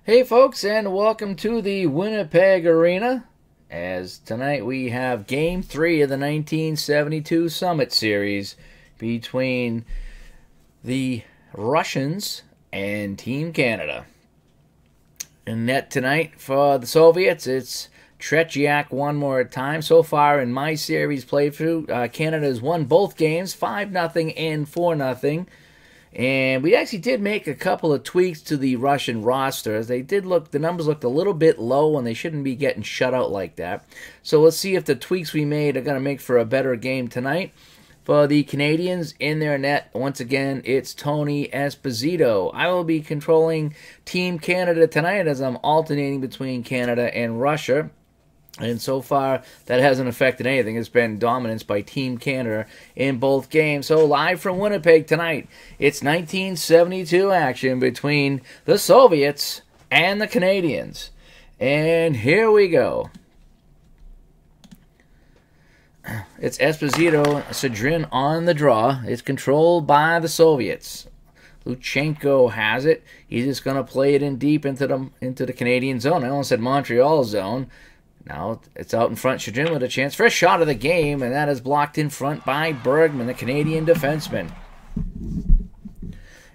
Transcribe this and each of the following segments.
Hey folks, and welcome to the Winnipeg Arena. As tonight we have Game 3 of the 1972 Summit Series between the Russians and Team Canada. In net tonight for the Soviets, it's Tretiak one more time. So far in my series playthrough, Canada has won both games, 5-0 and 4-0. And we actually did make a couple of tweaks to the Russian roster. The numbers looked a little bit low, and they shouldn't be getting shut out like that. So let's see if the tweaks we made are going to make for a better game tonight. For the Canadians, in their net, once again, it's Tony Esposito. I will be controlling Team Canada tonight as I'm alternating between Canada and Russia. And so far, that hasn't affected anything. It's been dominance by Team Canada in both games. So live from Winnipeg tonight, it's 1972 action between the Soviets and the Canadians. And here we go. It's Esposito, Sedrin on the draw. It's controlled by the Soviets. Luchenko has it. He's just going to play it in deep into the Canadian zone. I almost said Montreal zone. Now it's out in front. Sedrin with a chance for a shot of the game, and that is blocked in front by Bergman, the Canadian defenseman.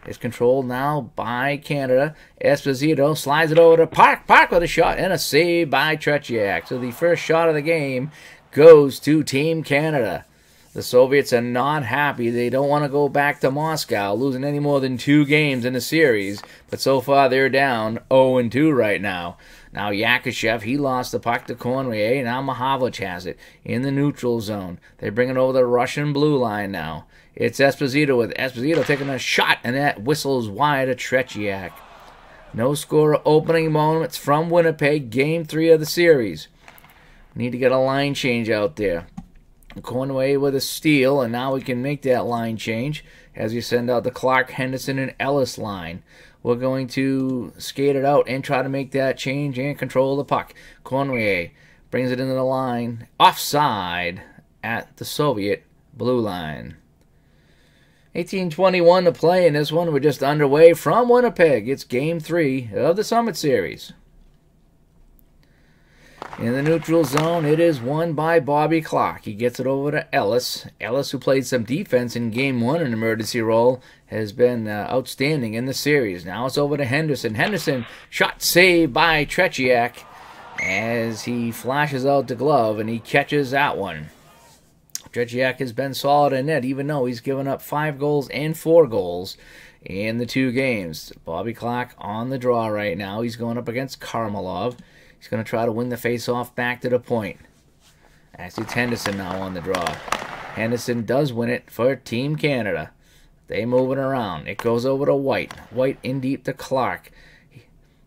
It's controlled now by Canada. Esposito slides it over to Park. Park with a shot and a save by Tretiak. So the first shot of the game goes to Team Canada. The Soviets are not happy. They don't want to go back to Moscow, losing any more than 2 games in the series. But so far, they're down 0-2 right now. Now, Yakushev, he lost the puck to Cormier. Now Mahavlich has it in the neutral zone. They bring it over the Russian blue line now. It's Esposito with Esposito taking a shot, and that whistles wide to Tretiak. No score opening moments from Winnipeg, Game 3 of the series. Need to get a line change out there. Cornway with a steal, and now we can make that line change as we send out the Clark, Henderson, and Ellis line. We're going to skate it out and try to make that change and control the puck. Cornway brings it into the line, offside at the Soviet blue line. 18:21 to play in this one. We're just underway from Winnipeg. It's Game 3 of the Summit Series. In the neutral zone, it is won by Bobby Clark. He gets it over to Ellis. Ellis, who played some defense in Game 1 in emergency role, has been outstanding in the series. Now it's over to Henderson. Henderson, shot saved by Tretiak as he flashes out the glove, and he catches that one. Tretiak has been solid in net, even though he's given up 5 goals and 4 goals in the 2 games. Bobby Clark on the draw right now. He's going up against Karmalov. He's going to try to win the face-off back to the point. Actually, it's Henderson now on the draw. Henderson does win it for Team Canada. They move it around. It goes over to White. White in deep to Clark.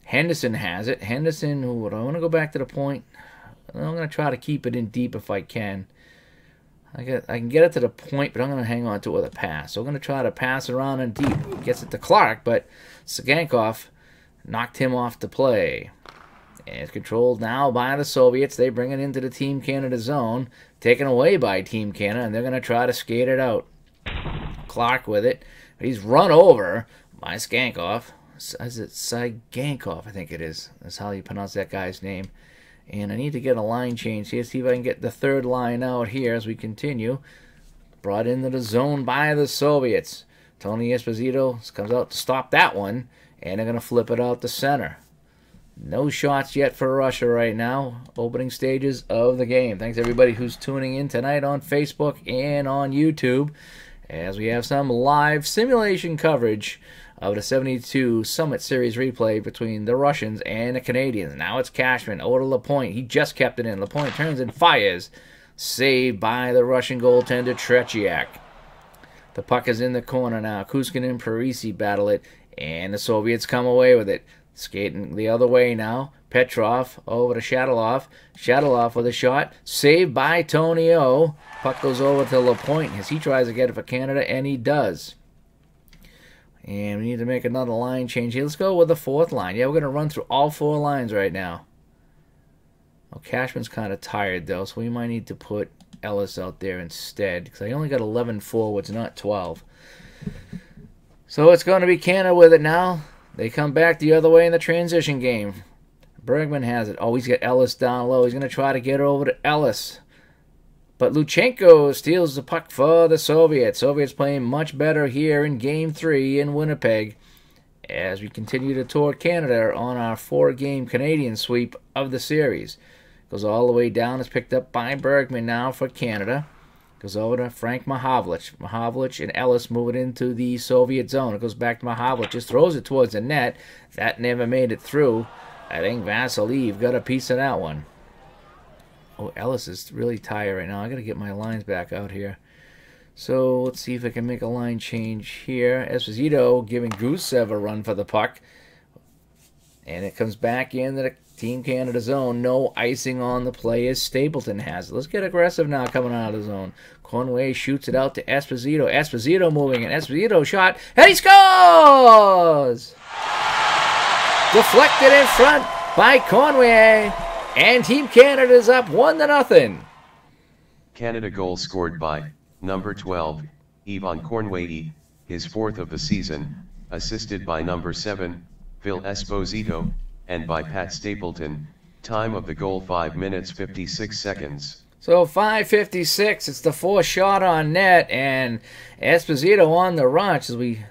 Henderson has it. Henderson, I want to go back to the point. I'm going to try to keep it in deep if I can. I can get it to the point, but I'm going to hang on to it with a pass. So I'm going to try to pass around in deep. Gets it to Clark, but Sagankov knocked him off the play. And it's controlled now by the Soviets. They bring it into the Team Canada zone. Taken away by Team Canada, and they're going to try to skate it out. Clark with it. He's run over by Skankov. Is it Sagankov? I think it is. That's how you pronounce that guy's name. And I need to get a line change here. See if I can get the third line out here as we continue. Brought into the zone by the Soviets. Tony Esposito comes out to stop that one. And they're going to flip it out to center. No shots yet for Russia right now. Opening stages of the game. Thanks everybody who's tuning in tonight on Facebook and on YouTube as we have some live simulation coverage of the 72 Summit Series replay between the Russians and the Canadians. Now it's Cashman over to Lapointe. He just kept it in. Lapointe turns and fires. Saved by the Russian goaltender Tretiak. The puck is in the corner now. Kuskin and Parisi battle it, and the Soviets come away with it. Skating the other way now. Petrov over to Shadilov. Shadilov with a shot. Saved by Tony O. Puck goes over to Lapointe as he tries to get it for Canada, and he does. And we need to make another line change here. Let's go with the 4th line. Yeah, we're going to run through all 4 lines right now. Well, Cashman's kind of tired, though, so we might need to put Ellis out there instead, because I only got 11 forwards, not 12. So it's going to be Canada with it now. They come back the other way in the transition game. Bergman has it. Oh, he's got Ellis down low. He's going to try to get it over to Ellis. But Luchenko steals the puck for the Soviets. Soviets playing much better here in Game 3 in Winnipeg as we continue to tour Canada on our 4-game Canadian sweep of the series. Goes all the way down. It's picked up by Bergman now for Canada. Goes over to Frank Mahavlich. Mahavlich and Ellis move it into the Soviet zone. It goes back to Mahavlich. Just throws it towards the net. That never made it through. I think Vasiliev got a piece of that one. Oh, Ellis is really tired right now. I got to get my lines back out here. So let's see if I can make a line change here. Esposito giving Gusev a run for the puck. And it comes back into the Team Canada zone. No icing on the play as Stapleton has it. Let's get aggressive now coming out of the zone. Conway shoots it out to Esposito. Esposito moving in. Esposito shot. And he scores! Deflected in front by Conway. And Team Canada is up 1-0. Canada goal scored by number 12, Ivan Conway, his 4th of the season, assisted by number 7, Phil Esposito, and by Pat Stapleton. Time of the goal 5 minutes 56 seconds. So 5:56, it's the 4th shot on net, and Esposito on the rush as we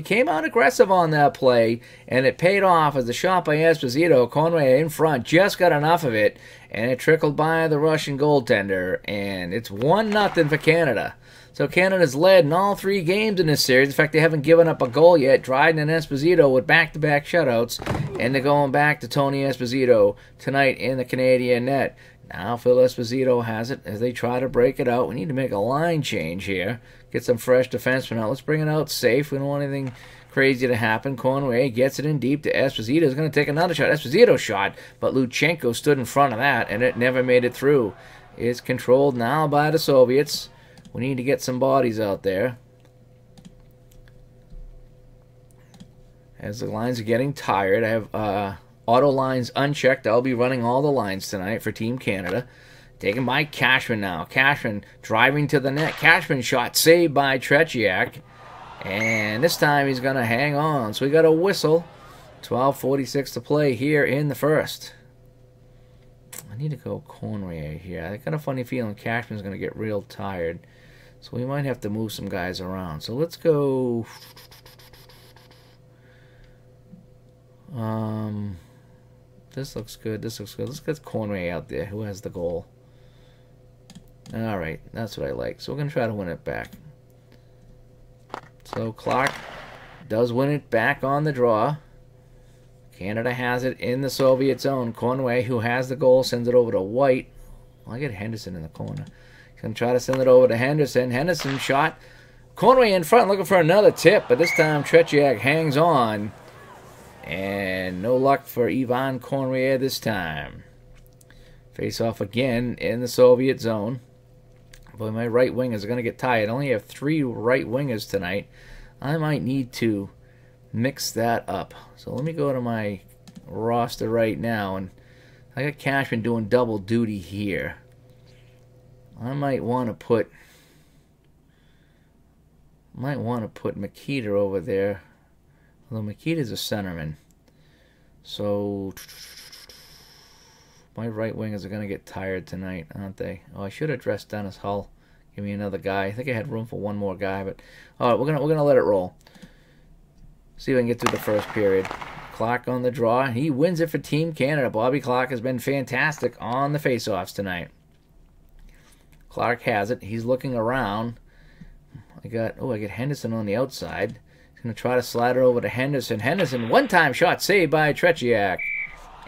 came out aggressive on that play, and it paid off as the shot by Esposito. Conway in front just got enough of it, and it trickled by the Russian goaltender, and it's 1-0 for Canada. So Canada's led in all 3 games in this series. In fact, they haven't given up a goal yet. Dryden and Esposito with back-to-back shutouts, and they're going back to Tony Esposito tonight in the Canadian net. Now Phil Esposito has it as they try to break it out. We need to make a line change here. Get some fresh defensemen out. Let's bring it out safe. We don't want anything crazy to happen. Conway gets it in deep to Esposito. He's going to take another shot. Esposito shot, but Luchenko stood in front of that, and it never made it through. It's controlled now by the Soviets. We need to get some bodies out there. As the lines are getting tired, I have auto lines unchecked. I'll be running all the lines tonight for Team Canada. Taken by Cashman now. Cashman driving to the net. Cashman shot saved by Tretiak. And this time he's going to hang on. So we got a whistle. 12:46 to play here in the first. I need to go Conway here. I got a funny feeling Cashman's going to get real tired. So we might have to move some guys around. So let's go... This looks good. This looks good. Let's get Conway out there, who has the goal. Alright, that's what I like. So we're going to try to win it back. So Clark does win it back on the draw. Canada has it in the Soviet zone. Conway, who has the goal, sends it over to White. Well, I get Henderson in the corner. He's going to try to send it over to Henderson. Henderson shot. Conway in front looking for another tip, but this time Tretiak hangs on. And no luck for Ivan Conway this time. Face off again in the Soviet zone. Boy, my right wingers are going to get tired. I only have 3 right wingers tonight. I might need to mix that up. So let me go to my roster right now. And I got Cashman doing double duty here. I might want to put Makita over there. Although Makita's a centerman. So my right wingers are going to get tired tonight, aren't they? Oh, I should have dressed Dennis Hull. Give me another guy. I think I had room for one more guy, but all right, we're gonna let it roll. See if I can get through the first period. Clark on the draw. He wins it for Team Canada. Bobby Clark has been fantastic on the faceoffs tonight. Clark has it. He's looking around. I got Henderson on the outside. He's going to try to slide it over to Henderson. Henderson, one-time shot saved by Tretiak.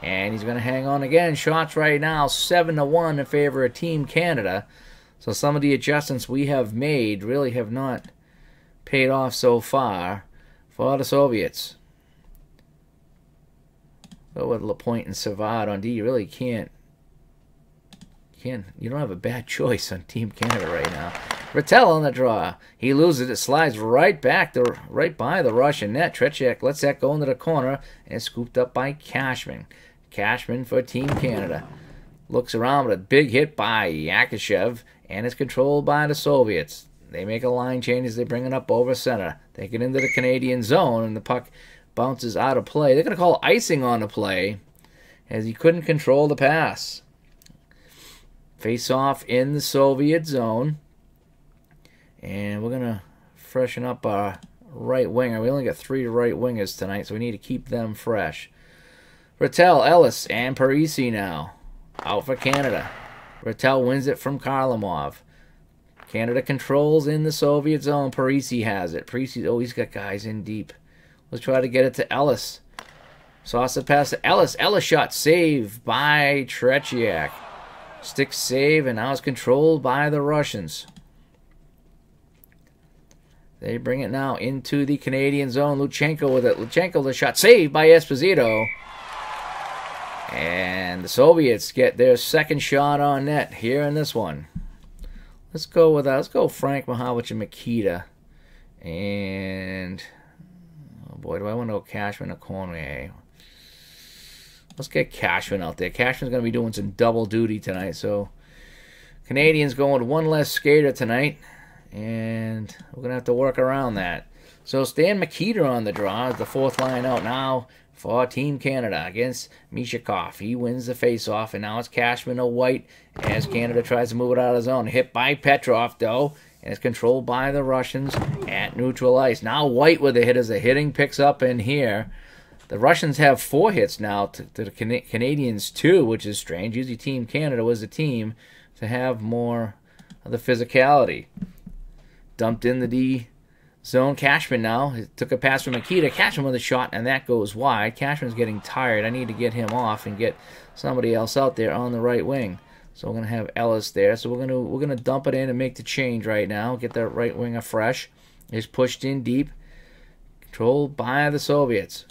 And he's going to hang on again. Shots right now, 7-1 in favor of Team Canada. So some of the adjustments we have made really have not paid off so far for the Soviets. But with Lapointe and Savard on D, you really can't. You don't have a bad choice on Team Canada right now. Rattel on the draw. He loses it. Slides right by the Russian net. Tretiak lets that go into the corner and scooped up by Cashman. Cashman for Team Canada. Looks around with a big hit by Yakashev, and it's controlled by the Soviets. They make a line change as they bring it up over center. They get into the Canadian zone, and the puck bounces out of play. They're going to call icing on the play as he couldn't control the pass. Face off in the Soviet zone. And we're going to freshen up our right winger. We only got 3 right wingers tonight, so we need to keep them fresh. Rattel, Ellis, and Parisi now out for Canada. Rattel wins it from Karlamov. Canada controls in the Soviet zone. Parisi has it. Parisi, oh, he's got guys in deep. Let's try to get it to Ellis. Sauce it past to Ellis. Ellis shot saved by Tretiak. Stick save, and now it's controlled by the Russians. They bring it now into the Canadian zone. Luchenko with it. Luchenko, the shot saved by Esposito. And the Soviets get their second shot on net here in this one. Let's go with that. Let's go Frank Mahovich and Mikita. And, oh boy, do I want to go Cashman or Cormier? Let's get Cashman out there. Cashman's going to be doing some double duty tonight. So, Canadians going with one less skater tonight. And we're going to have to work around that. So Stan Mikita on the draw is the 4th line out now for Team Canada against Mishakov. He wins the faceoff, and now it's Cashman or White as Canada tries to move it out of the zone. Hit by Petrov, though, and it's controlled by the Russians at neutral ice. Now White with the hit as the hitting picks up in here. The Russians have 4 hits now to the Canadians 2, which is strange. Usually Team Canada was the team to have more of the physicality. Dumped in the D zone. Cashman now took a pass from Mikita. Cashman with a shot, and that goes wide. Cashman's getting tired. I need to get him off and get somebody else out there on the right wing. So we're gonna have Ellis there. So we're gonna dump it in and make the change right now. Get that right winger fresh. He's pushed in deep, controlled by the Soviets.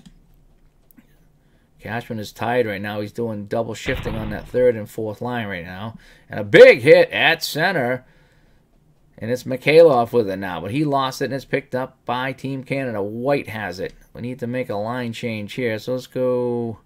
Cashman is tired right now. He's doing double shifting on that 3rd and 4th line right now, and a big hit at center. And it's Mikhailov with it now, but he lost it, and it's picked up by Team Canada. White has it. We need to make a line change here. So let's go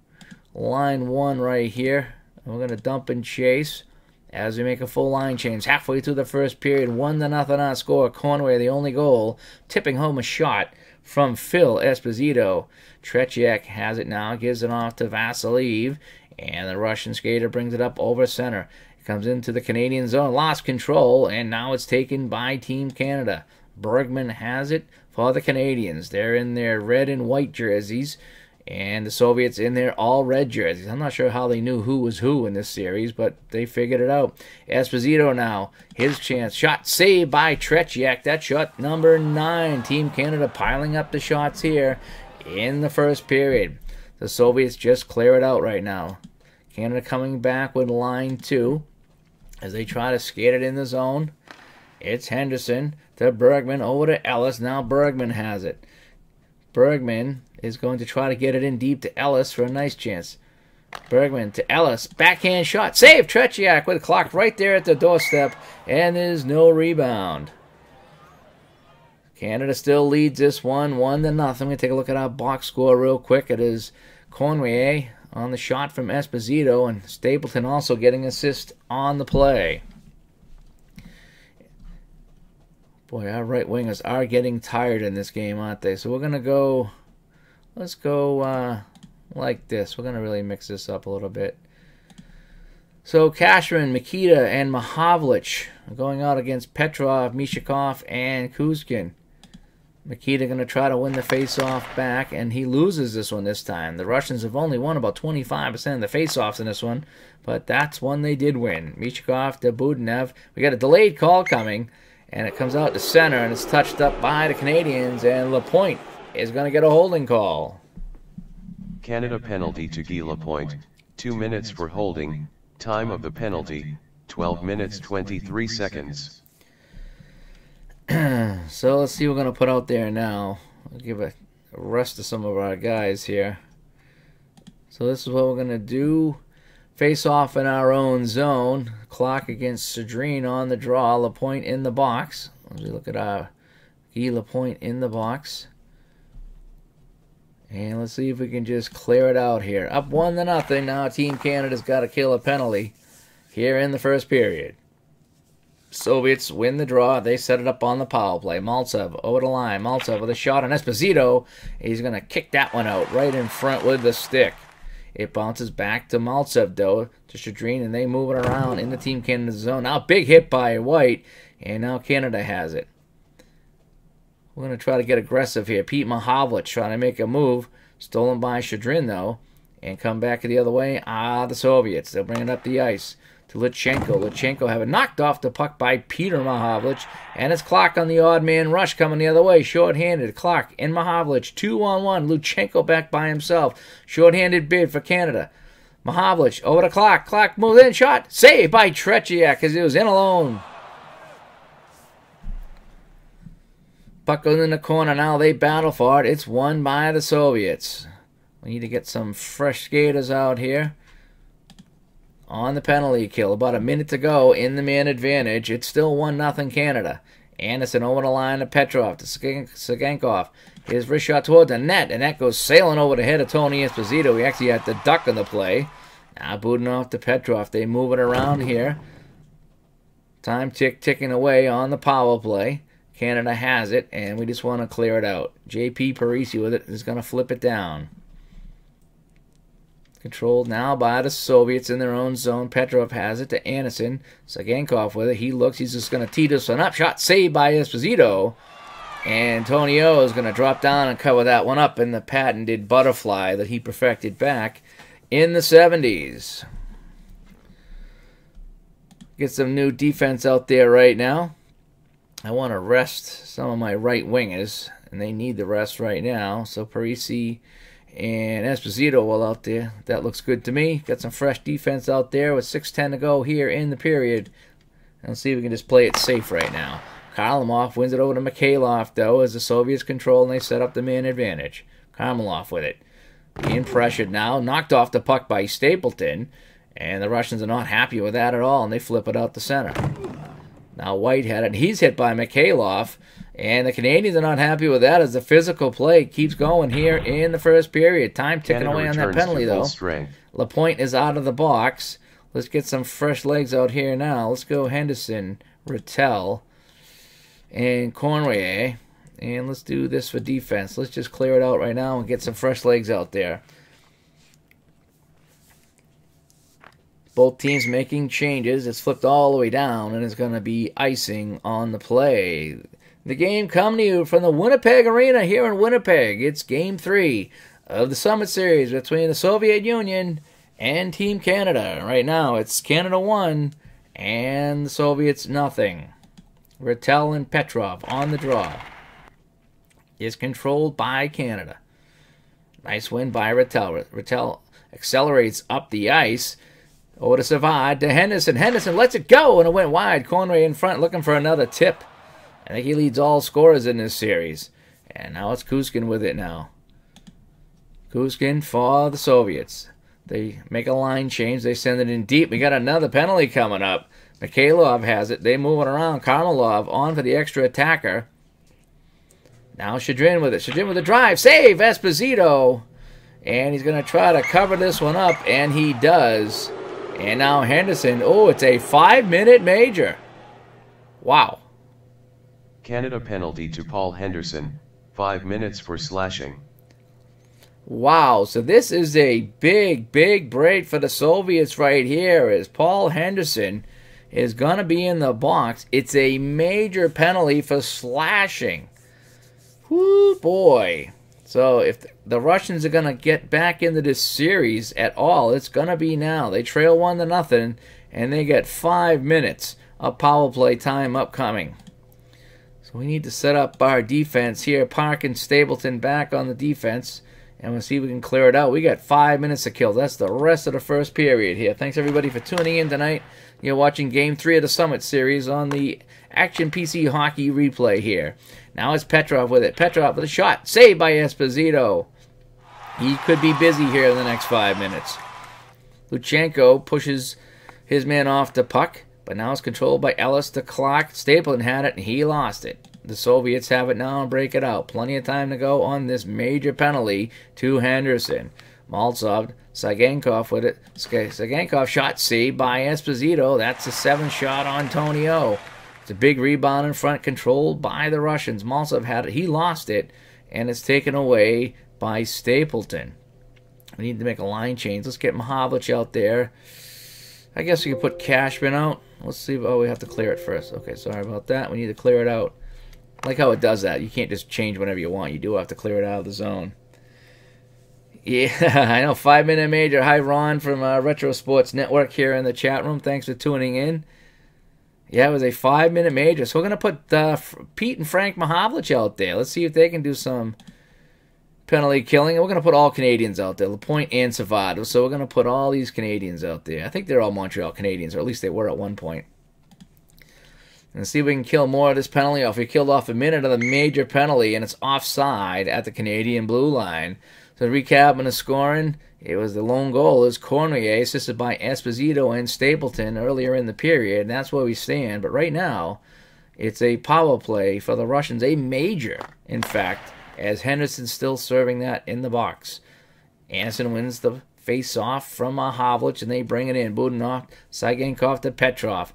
line 1 right here. And we're going to dump and chase as we make a full line change. Halfway through the first period, 1-0 our score. Conway, the only goal, tipping home a shot from Phil Esposito. Tretiak has it now, gives it off to Vasiliev, and the Russian skater brings it up over center. Comes into the Canadian zone, lost control, and now it's taken by Team Canada. Bergman has it for the Canadians. They're in their red and white jerseys, and the Soviets in their all red jerseys. I'm not sure how they knew who was who in this series, but they figured it out. Esposito now, his chance. Shot saved by Tretiak. That's shot number 9. Team Canada piling up the shots here in the first period. The Soviets just clear it out right now. Canada coming back with line 2. As they try to skate it in the zone. It's Henderson to Bergman over to Ellis. Now Bergman has it. Bergman is going to try to get it in deep to Ellis for a nice chance. Bergman to Ellis. Backhand shot. Save Tretiak with the clock right there at the doorstep. And there's no rebound. Canada still leads this one 1-0. I'm going to take a look at our box score real quick. It is Conway on the shot from Esposito, and Stapleton also getting assist on the play. Boy, our right wingers are getting tired in this game, aren't they? So we're going to go, let's go like this. We're going to really mix this up a little bit. So Cashman, Mikita, and Mahovlich are going out against Petrov, Mishakov, and Kuzkin. Mikita going to try to win the face-off back, and he loses this one this time. The Russians have only won about 25% of the face-offs in this one, but that's one they did win. Mishakov to Budenev. We got a delayed call coming, and it comes out to center, and it's touched up by the Canadians, and Lapointe is going to get a holding call. Canada penalty to Guy Lapointe, 2 minutes for holding, time of the penalty, 12 minutes 23 seconds. So let's see what we're going to put out there now. I'll give a rest to some of our guys here. So this is what we're going to do. Face off in our own zone. Clock against Cedrine on the draw. Lapointe in the box. As we look at our Guy Lapointe in the box. And let's see if we can just clear it out here. Up 1-0. Now Team Canada's got to kill a penalty here in the first period. Soviets win the draw. They set it up on the power play. Maltsev over the line. Maltsev with a shot on Esposito. He's going to kick that one out right in front with the stick. It bounces back to Maltsev, though, to Shadrin, and they move it around in the Team Canada zone. Now, big hit by White, and now Canada has it. We're going to try to get aggressive here. Pete Mahovlich trying to make a move. Stolen by Shadrin, though, and come back the other way. The Soviets. They'll bring it up the ice to Lutchenko. Lutchenko having knocked off the puck by Peter Mahovlich. And it's Clark on the odd man rush coming the other way. Short-handed. Clark and Mahovlich. 2-on-1. Lutchenko back by himself. Short-handed bid for Canada. Mahovlich over to Clark. Clark moves in. Shot. Saved by Tretiak because he was in alone. Puck goes in the corner. Now they battle for it. It's won by the Soviets. We need to get some fresh skaters out here. On the penalty kill. About a minute to go in the man advantage. It's still 1-0 Canada. Anderson over the line to Petrov to Sagankov. His wrist shot toward the net, and that goes sailing over the head of Tony Esposito. He actually had to duck on the play. Now Budanov to Petrov. They move it around here. Time ticking away on the power play. Canada has it, and we just want to clear it out. J.P. Parisi with it is going to flip it down. Controlled now by the Soviets in their own zone. Petrov has it to Anderson. Sagankov with it. He looks. He's just going to tee this one up. Shot saved by Esposito. And Tonio is going to drop down and cover that one up in the patented butterfly that he perfected back in the 70s. Get some new defense out there right now. I want to rest some of my right wingers, and they need the rest right now. So Parisi and Esposito well out there. That looks good to me. Got some fresh defense out there with 6:10 to go here in the period. Let's see if we can just play it safe right now. Karlamov wins it over to Mikhailov, though, as the Soviets control and they set up the man advantage. Karlamov with it. Being pressured now. Knocked off the puck by Stapleton. And the Russians are not happy with that at all, and they flip it out the center. Now White had it. He's hit by Mikhailov. And the Canadians are not happy with that as the physical play keeps going here in the first period. Time ticking away on that penalty, though. Lapointe is out of the box. Let's get some fresh legs out here now. Let's go Henderson, Rattel, and Conway. And let's do this for defense. Let's just clear it out right now and get some fresh legs out there. Both teams making changes. It's flipped all the way down, and it's going to be icing on the play. The game coming to you from the Winnipeg Arena here in Winnipeg. It's Game 3 of the Summit Series between the Soviet Union and Team Canada. Right now, it's Canada 1 and the Soviets nothing. Rattel and Petrov on the draw. Is controlled by Canada. Nice win by Rattel. Rattel accelerates up the ice. Over to Savard to Henderson. Henderson lets it go, and it went wide. Conway in front looking for another tip. I think he leads all scorers in this series. And now it's Kuskin with it now. Kuskin for the Soviets. They make a line change. They send it in deep. We got another penalty coming up. Mikhailov has it. They move it around. Karmalov on for the extra attacker. Now Shadrin with it. Shadrin with a drive. Save Esposito. And he's going to try to cover this one up. And he does. And now Henderson. Oh, it's a 5-minute major. Wow. Canada penalty to Paul Henderson, 5 minutes for slashing. Wow, so this is a big break for the Soviets right here as Paul Henderson is going to be in the box. It's a major penalty for slashing. Whoo, boy. So if the Russians are going to get back into this series at all, it's going to be now. They trail 1-0, and they get 5 minutes of power play time upcoming. So we need to set up our defense here. Park and Stapleton back on the defense. And we'll see if we can clear it out. We got 5 minutes to kill. That's the rest of the first period here. Thanks, everybody, for tuning in tonight. You're watching Game 3 of the Summit Series on the Action PC Hockey replay here. Now it's Petrov with it. Petrov with a shot. Saved by Esposito. He could be busy here in the next 5 minutes. Lutchenko pushes his man off the puck. But now it's controlled by Ellis to Clark. Stapleton had it, and he lost it. The Soviets have it now and break it out. Plenty of time to go on this major penalty to Henderson. Maltsov, Sagankov with it. Sagankov shot saved by Esposito. That's a 7 shot on Tonio. It's a big rebound in front, controlled by the Russians. Maltsev had it. He lost it, and it's taken away by Stapleton. We need to make a line change. Let's get Mahavlich out there. I guess we can put Cashman out. Let's see. Oh, we have to clear it first. Okay, sorry about that. We need to clear it out. I like how it does that. You can't just change whenever you want. You do have to clear it out of the zone. Yeah, I know. 5-minute major. Hi, Ron from Retro Sports Network here in the chat room. Thanks for tuning in. Yeah, it was a 5-minute major. So we're going to put Pete and Frank Mahavlich out there. Let's see if they can do some penalty killing. And we're going to put all Canadians out there, Lapointe and Savado. So we're going to put all these Canadians out there. I think they're all Montreal Canadians, or at least they were at one point. And see if we can kill more of this penalty off. We killed off a minute of the major penalty, and it's offside at the Canadian blue line. So to recap on the scoring, it was the lone goal is Cormier, assisted by Esposito and Stapleton earlier in the period, and that's where we stand. But right now, it's a power play for the Russians, a major, in fact, as Henderson's still serving that in the box. Anderson wins the face-off from Havlich, and they bring it in. Budanov, Saigenkov to Petrov.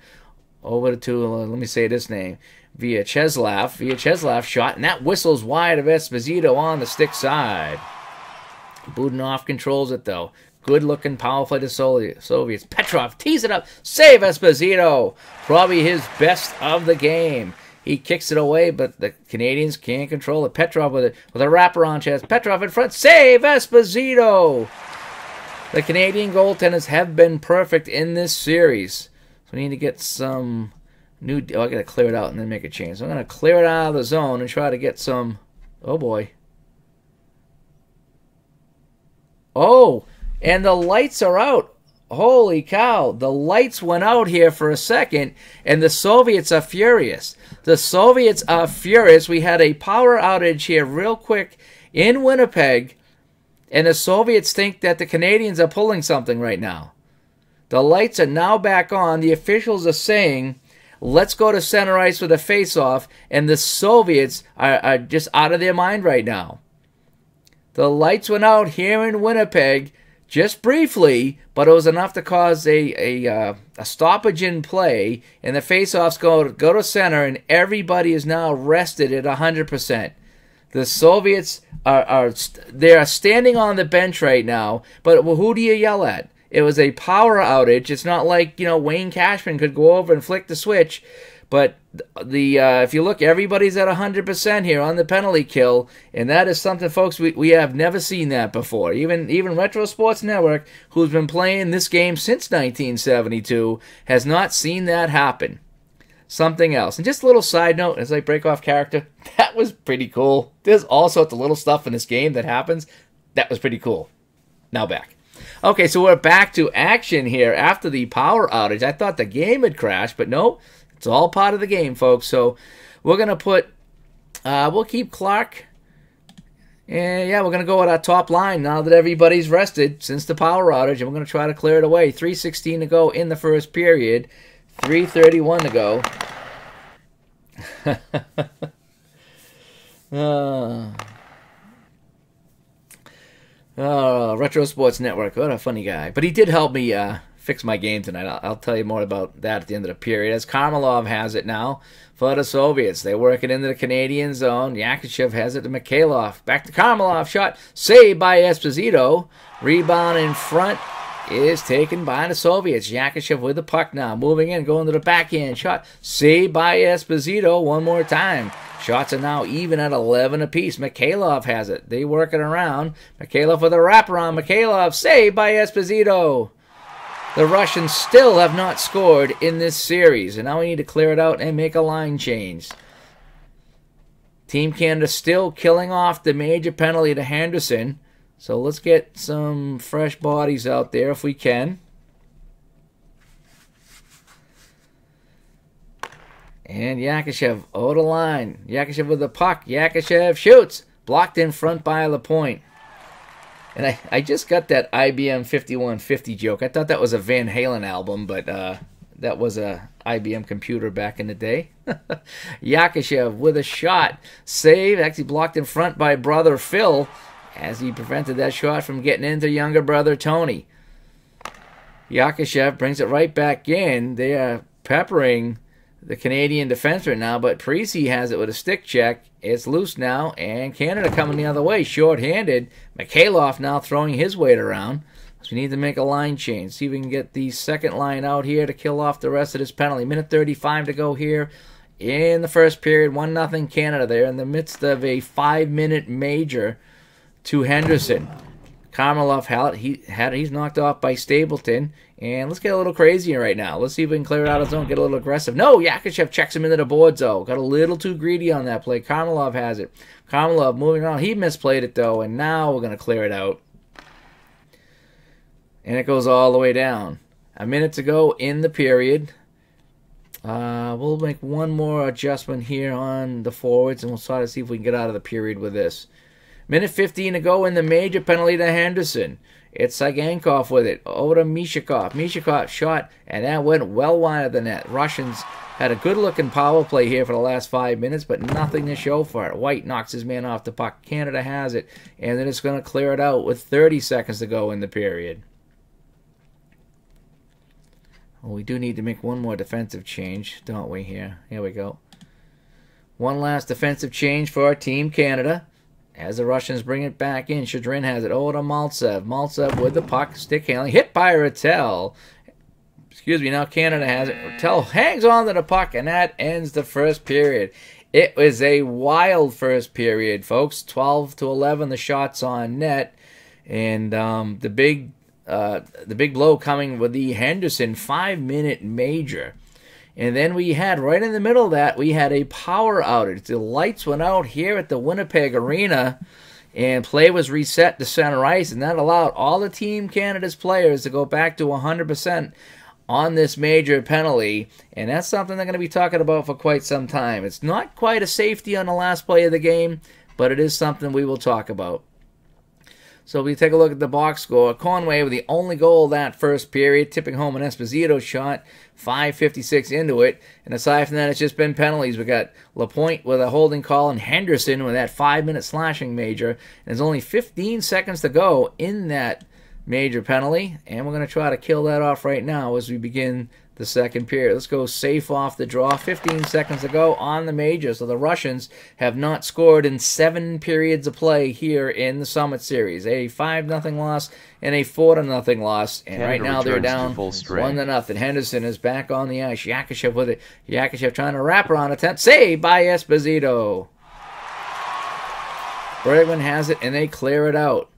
Over to, let me say this name, Vyacheslav. Vyacheslav shot, and that whistles wide of Esposito on the stick side. Budanov controls it, though. Good-looking power play to Soviets. Petrov tees it up. Save Esposito. Probably his best of the game. He kicks it away, but the Canadians can't control it. Petrov with a wraparound chest. Petrov in front. Save Esposito. The Canadian goaltenders have been perfect in this series. So we need to get some new... Oh, I got to clear it out and then make a change. So I'm going to clear it out of the zone and try to get some... Oh, boy. Oh, and the lights are out. Holy cow. The lights went out here for a second, and the Soviets are furious. The Soviets are furious. We had a power outage here real quick in Winnipeg, and the Soviets think that the Canadians are pulling something right now. The lights are now back on. The officials are saying, let's go to center ice with a face-off, and the Soviets are just out of their mind right now. The lights went out here in Winnipeg just briefly, but it was enough to cause a stoppage in play, and the face-offs go to center, and everybody is now rested at 100%. The Soviets they are standing on the bench right now, but who do you yell at? It was a power outage. It's not like, Wayne Cashman could go over and flick the switch. But if you look, everybody's at 100% here on the penalty kill, and that is something, folks, we have never seen that before. Even Retro Sports Network, who's been playing this game since 1972, has not seen that happen. Something else. And just a little side note, as I break off character, that was pretty cool. There's all sorts of little stuff in this game that happens. That was pretty cool. Now back. Okay, so we're back to action here after the power outage. I thought the game had crashed, but no. It's all part of the game, folks. So we're going to put, we'll keep Clark. And yeah, we're going to go with our top line now that everybody's rested since the power outage. And we're going to try to clear it away. 3:16 to go in the first period. 3:31 to go. Retro Sports Network. What a funny guy. But he did help me fix my game tonight. I'll tell you more about that at the end of the period. As Karmelov has it now for the Soviets. They work it into the Canadian zone. Yakushev has it to Mikhailov. Back to Karmelov. Shot saved by Esposito. Rebound in front is taken by the Soviets. Yakushev with the puck now. Moving in, going to the backhand. Shot saved by Esposito one more time. Shots are now even at 11 apiece. Mikhailov has it. They work it around. Mikhailov with a wraparound. Mikhailov saved by Esposito. The Russians still have not scored in this series, and now we need to clear it out and make a line change. Team Canada still killing off the major penalty to Henderson, so let's get some fresh bodies out there if we can. And Yakushev over the line. Yakushev with the puck. Yakushev shoots. Blocked in front by Lapointe. And I just got that IBM 5150 joke. I thought that was a Van Halen album, but that was a IBM computer back in the day. Yakushev with a shot. Save. Actually blocked in front by brother Phil as he prevented that shot from getting into younger brother Tony. Yakushev brings it right back in. They are peppering the Canadian defenseman now, but Parisi has it with a stick check. It's loose now, and Canada coming the other way, short-handed. Mikhailov now throwing his weight around. So we need to make a line change. See if we can get the second line out here to kill off the rest of this penalty. Minute 35 to go here in the first period. 1-0 Canada there in the midst of a 5-minute major to Henderson. Karmelov he's knocked off by Stapleton. And let's get a little crazier right now. Let's see if we can clear it out of zone, get a little aggressive. No, Yakushev checks him into the boards, though. Got a little too greedy on that play. Karmelov has it. Karmelov moving on. He misplayed it, though, and now we're going to clear it out. And it goes all the way down. A minute to go in the period. We'll make one more adjustment here on the forwards, and we'll try to see if we can get out of the period with this. Minute 15 to go in the major penalty to Henderson. It's Sagankov with it. Over to Mishakov. Mishakov shot, and that went well wide of the net. Russians had a good-looking power play here for the last 5 minutes, but nothing to show for it. White knocks his man off the puck. Canada has it, and then it's going to clear it out with 30 seconds to go in the period. Well, we do need to make one more defensive change, don't we, here? Here we go. One last defensive change for our team, Canada. As the Russians bring it back in, Shadrin has it over to Maltsev. Maltsev with the puck, stick handling, hit by Rattel. Excuse me, now Canada has it. Rattel hangs on to the puck, and that ends the first period. It was a wild first period, folks. 12-11, the shots on net. And the big blow coming with the Henderson 5-minute major. And then we had, right in the middle of that, we had a power outage. The lights went out here at the Winnipeg Arena, and play was reset to center ice, and that allowed all the Team Canada's players to go back to 100% on this major penalty, and that's something they're going to be talking about for quite some time. It's not quite a safety on the last play of the game, but it is something we will talk about. So we take a look at the box score. Conway with the only goal of that first period, tipping home an Esposito shot, 5:56 into it. And aside from that, it's just been penalties. We got Lapointe with a holding call and Henderson with that 5-minute slashing major. And there's only 15 seconds to go in that major penalty. And we're going to try to kill that off right now as we begin the second period. Let's go safe off the draw. 15 seconds to go on the major. So the Russians have not scored in 7 periods of play here in the Summit Series. A 5-0 loss and a 4-0 loss. And right now they're down 1-0. Henderson is back on the ice. Yakushev with it. Yakushev trying to wrap around attempt. Saved by Esposito. Bergman has it and they clear it out.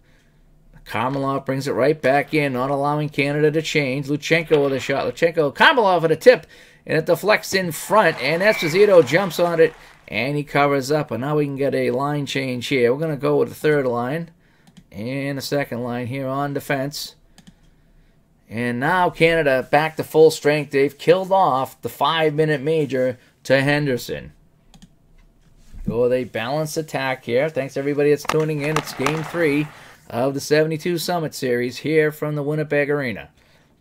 Karmelov brings it right back in, not allowing Canada to change. Luchenko with a shot. Karmelov with a tip, and it deflects in front, and Esposito jumps on it, and he covers up. And now we can get a line change here. We're going to go with the third line and the second line here on defense. And now Canada back to full strength. They've killed off the 5-minute major to Henderson. Oh, they balanced attack here. Thanks everybody that's tuning in. It's Game 3 of the 72 Summit Series here from the Winnipeg Arena.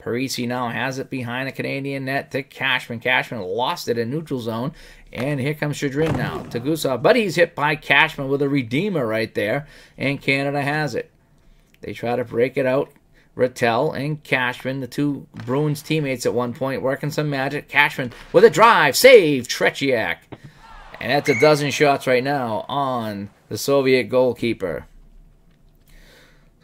Parisi now has it behind the Canadian net to Cashman. Cashman lost it in neutral zone. And here comes Shadrin now to Gusov. But he's hit by Cashman with a redeemer right there. And Canada has it. They try to break it out. Rattel and Cashman, the two Bruins teammates at one point, working some magic. Cashman with a drive. Save Tretiak. And that's a dozen shots right now on the Soviet goalkeeper.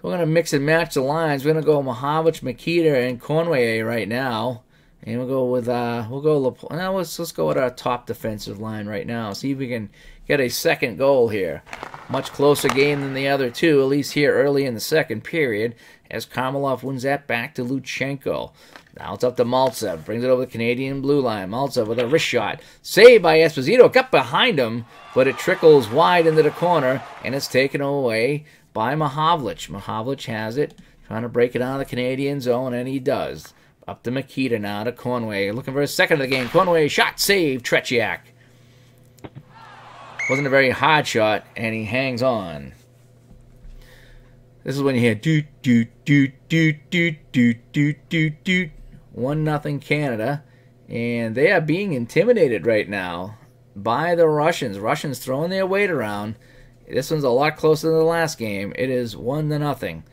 We're going to mix and match the lines. We're going to go Mahavich, Makita, and Conway right now. And we'll go with, now let's go with our top defensive line right now. See if we can get a second goal here. Much closer game than the other two, at least here early in the second period, as Karmelov wins that back to Luchenko. Now it's up to Maltsev. Brings it over the Canadian blue line. Maltsev with a wrist shot. Saved by Esposito. Got behind him, but it trickles wide into the corner, and it's taken away by Mahavlich. Mahavlich has it, trying to break it out of the Canadian zone, and he does. Up to Makita now to Conway, looking for his second of the game. Conway, shot, save, Tretiak. Wasn't a very hard shot, and he hangs on. This is when you hear doot, doot, doot, doot, doot, doot, doot, doot, doot. 1-0 Canada, and they are being intimidated right now by the Russians. Russians throwing their weight around. This one's a lot closer than the last game. It is 1-0.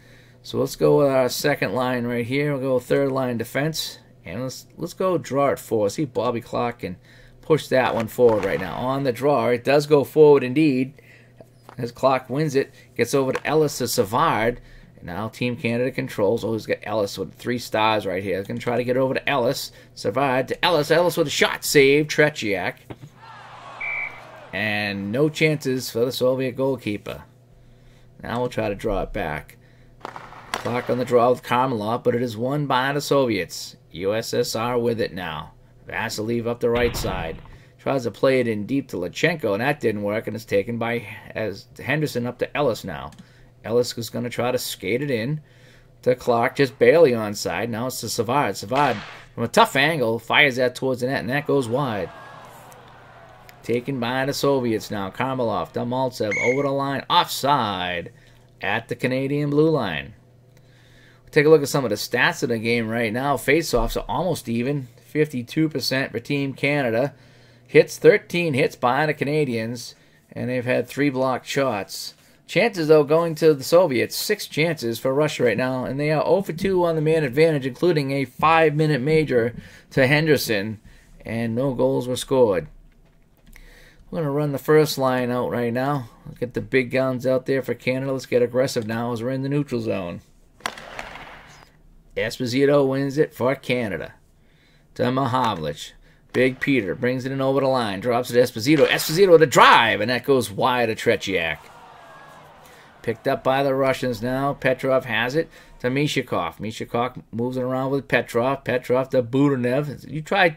So let's go with our second line right here. We'll go third line defense. And let's go draw it 4. See if Bobby Clark can push that one forward right now. On the draw, it does go forward indeed. As Clark wins it, gets over to Ellis to Savard. And now Team Canada controls. Oh, he's got Ellis with 3 stars right here. He's going to try to get over to Ellis. Savard to Ellis. Ellis with a shot save. Tretiak. And no chances for the Soviet goalkeeper. Now we'll try to draw it back. Clark on the draw with Karmelov, but it is won by the Soviets. USSR with it now. Vasiliev up the right side. Tries to play it in deep to Lachenko, and that didn't work, and it's taken by Henderson up to Ellis now. Ellis is going to try to skate it in to Clark, just barely onside. Now it's to Savard. Savard, from a tough angle, fires that towards the net, and that goes wide. Taken by the Soviets now. Karmelov, Maltsev, over the line, offside at the Canadian blue line. We'll take a look at some of the stats of the game right now. Face-offs are almost even, 52% for Team Canada. Hits, 13 hits by the Canadians, and they've had 3 blocked shots. Chances, though, going to the Soviets, 6 chances for Russia right now, and they are 0 for 2 on the man advantage, including a 5-minute major to Henderson, and no goals were scored. We're going to run the first line out right now. Let's get the big guns out there for Canada. Let's get aggressive now as we're in the neutral zone. Esposito wins it for Canada. To Mahavlich. Big Peter brings it in over the line. Drops it to Esposito. Esposito with a drive, and that goes wide to Tretiak. Picked up by the Russians now. Petrov has it to Mishakov. Mishakov moves it around with Petrov. Petrov to Budanev. You try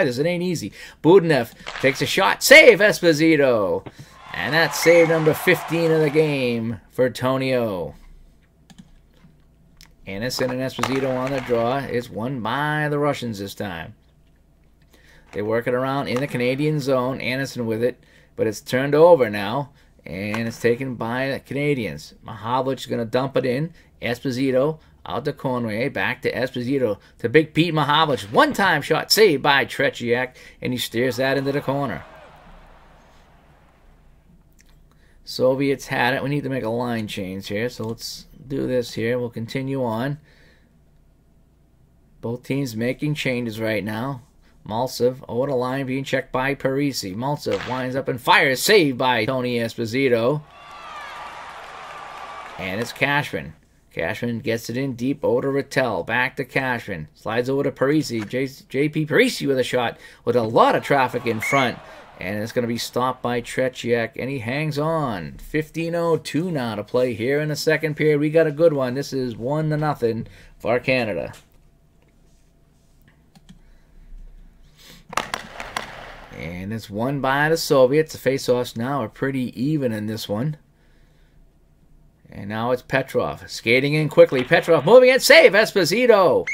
this. It ain't easy. Budanev takes a shot. Save Esposito. And that's save number 15 of the game for Tonio. Anderson and Esposito on the draw. It's won by the Russians this time. They work it around in the Canadian zone. Anderson with it. But it's turned over now. And it's taken by the Canadians. Mahavlich is going to dump it in. Esposito out to Conway. Back to Esposito. To Big Pete Mahavlich. One-time shot saved by Tretiak. And he steers that into the corner. Soviets had it. We need to make a line change here. So let's do this here. We'll continue on. Both teams making changes right now. Maltsev over the line being checked by Parisi. Maltsev winds up and fires. Saved by Tony Esposito. And it's Cashman. Cashman gets it in deep over to Rattel. Back to Cashman. Slides over to Parisi. JP Parisi with a shot with a lot of traffic in front. And it's going to be stopped by Tretiak. And he hangs on. 15:02 now to play here in the second period. We got a good one. This is 1-0 for Canada. And it's won by the Soviets. The face-offs now are pretty even in this one. And now it's Petrov skating in quickly. Petrov moving it. Save Esposito.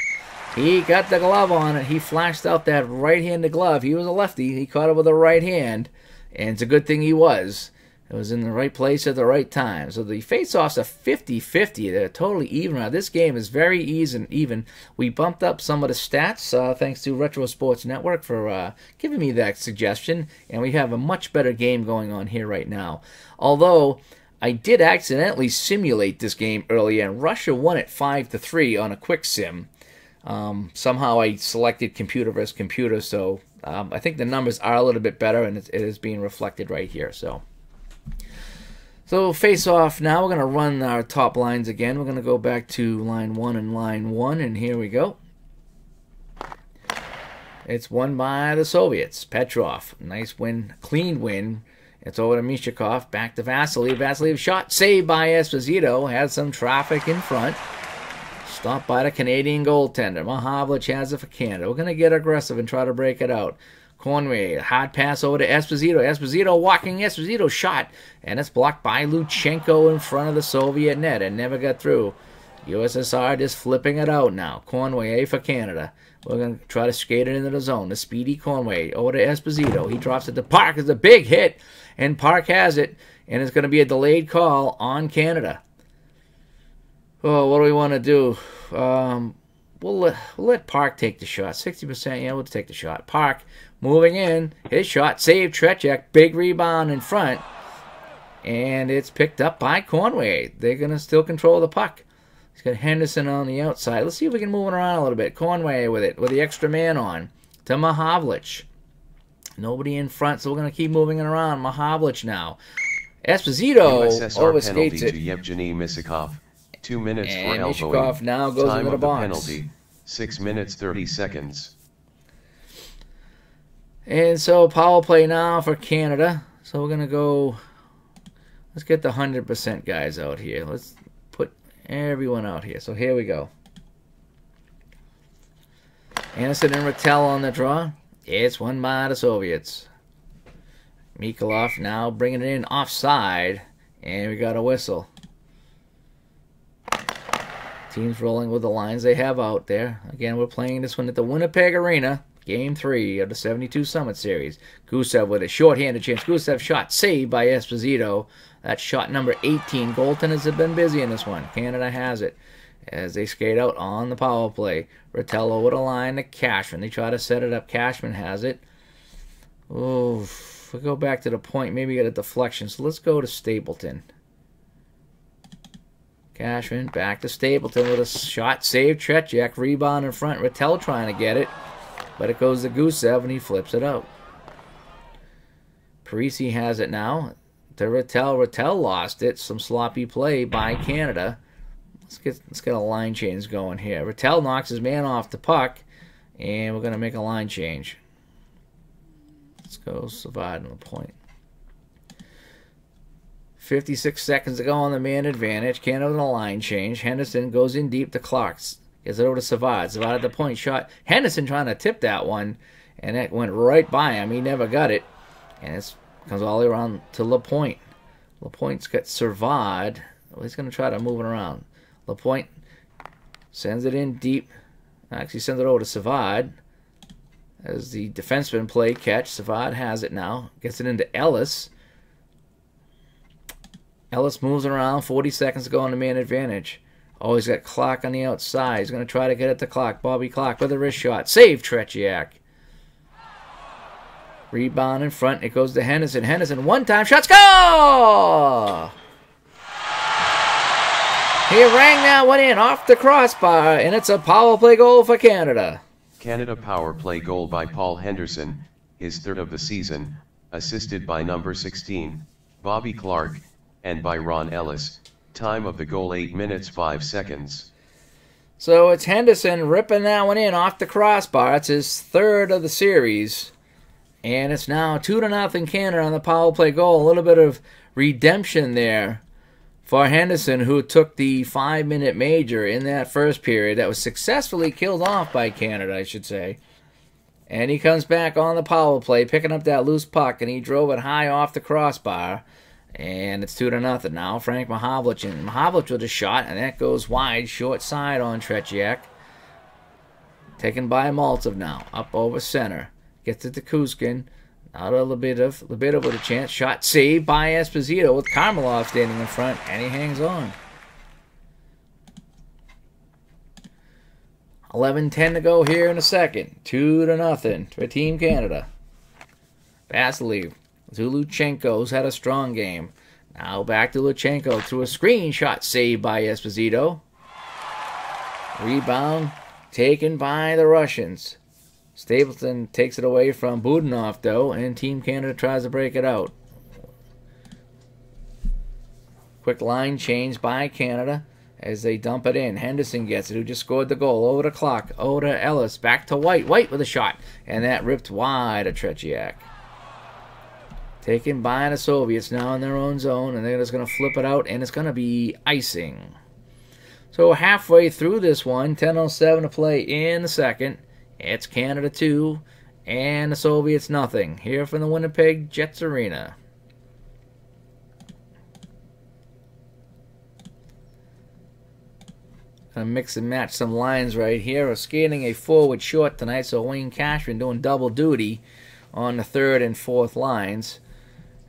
He got the glove on it. He flashed out that right-handed glove. He was a lefty. He caught it with the right hand. And it's a good thing he was. It was in the right place at the right time. So the face-offs are 50-50. They're totally even. Now, this game is very even. We bumped up some of the stats thanks to Retro Sports Network for giving me that suggestion. And we have a much better game going on here right now. Although I did accidentally simulate this game earlier, and Russia won it 5-3 on a quick sim. Somehow I selected computer versus computer, so I think the numbers are a little bit better, and it is being reflected right here. So face off now. We're going to run our top lines again. We're going to go back to line 1 and line 1, and here we go. It's won by the Soviets. Petrov, nice win, clean win. It's over to Mishakov, back to Vasiliev. Vasiliev shot, saved by Esposito. Had some traffic in front. Stopped by the Canadian goaltender. Mahavlich has it for Canada. We're going to get aggressive and try to break it out. Conway, hard pass over to Esposito. Esposito walking. Esposito shot. And it's blocked by Luchenko in front of the Soviet net. It never got through. USSR just flipping it out now. Conway for Canada. We're going to try to skate it into the zone. The speedy Conway over to Esposito. He drops it to Park. It's a big hit. And Park has it. And it's going to be a delayed call on Canada. Oh, what do we want to do? We'll let Park take the shot. 60%, yeah, we'll take the shot. Park moving in. His shot saved Tretiak. Big rebound in front. And it's picked up by Conway. They're going to still control the puck. He's got Henderson on the outside. Let's see if we can move it around a little bit. Conway with it, with the extra man on. To Mahavlich. Nobody in front, so we're going to keep moving it around. Mahavlich now. Esposito USSR overskates penalty it. to Yevgeny Misakov. 2 minutes And for elbowing. Mishkov now goes Time into the of the box. penalty, 6 minutes 30 seconds. And so power play now for Canada. So we're going to go, let's get the 100% guys out here. Let's put everyone out here. So here we go. Anderson and Rattel on the draw. It's won by the Soviets. Mikolov now bringing it in offside. And we got a whistle. Teams rolling with the lines they have out there. Again, we're playing this one at the Winnipeg Arena. Game 3 of the 72 Summit Series. Gusev with a short-handed chance. Gusev shot saved by Esposito. That's shot number 18. Goaltenders have been busy in this one. Canada has it as they skate out on the power play. Rattel over the line to Cashman. They try to set it up. Cashman has it. Oh, if we go back to the point, maybe get a deflection. So let's go to Stapleton. Cashman back to Stapleton with a shot saved. Tretiak rebound in front. Rattel trying to get it. But it goes to Gusev and he flips it out. Parisi has it now. To Rattel. Rattel lost it. Some sloppy play by Canada. Let's get a line change going here. Rattel knocks his man off the puck. And we're going to make a line change. Let's go Savard on the point. 56 seconds to go on the man advantage. Canada with a line change. Henderson goes in deep to Clarks. Gets it over to Savard. Savard at the point shot. Henderson trying to tip that one. And that went right by him. He never got it. And it comes all the way around to Lapointe. Lapointe's got Savard. Well, he's going to try to move it around. Lapointe sends it in deep. Actually sends it over to Savard. As the defenseman play catch. Savard has it now. Gets it into Ellis. Ellis moves it around. 40 seconds to go on the man advantage. Oh, he's got Clark on the outside. He's going to try to get it to Clark. Bobby Clark with a wrist shot. Save Tretiak. Rebound in front. It goes to Henderson. Henderson, one-time shot. Score! He rang that one in off the crossbar, and it's a power play goal for Canada. Canada power play goal by Paul Henderson, his third of the season, assisted by number 16, Bobby Clark, and by Ron Ellis. Time of the goal 8 minutes 5 seconds. So it's Henderson ripping that one in off the crossbar. It's his third of the series. And it's now 2-0 Canada on the power play goal. A little bit of redemption there for Henderson, who took the 5-minute major in that first period. That was successfully killed off by Canada, I should say. And he comes back on the power play, picking up that loose puck, and he drove it high off the crossbar. And it's 2-0 now. Frank Mahavlich, and Mahavlich with a shot, and that goes wide, short side on Tretiak. Taken by Maltsev now, up over center. Gets it to Kuskin. Out of Lebedov. Lebedov with a chance. Shot saved by Esposito with Karmelov standing in front, and he hangs on. 11:10 to go here in the second. 2-0 for Team Canada. Vasily. Zuluchenko's had a strong game. Now back to Luchenko through a screen shot saved by Esposito. Rebound taken by the Russians. Stapleton takes it away from Budanov, though, and Team Canada tries to break it out. Quick line change by Canada as they dump it in. Henderson gets it, who just scored the goal. Over to Clark, over to Ellis, back to White. White with a shot, and that ripped wide of Tretiak. Taken by the Soviets now in their own zone, and they're just going to flip it out, and it's going to be icing. So halfway through this one, 10:07 to play in the second. It's Canada 2 and the Soviets nothing. Here from the Winnipeg Jets Arena. Gonna mix and match some lines right here. We're skating a forward short tonight, so Wayne Cashman doing double duty on the third and fourth lines.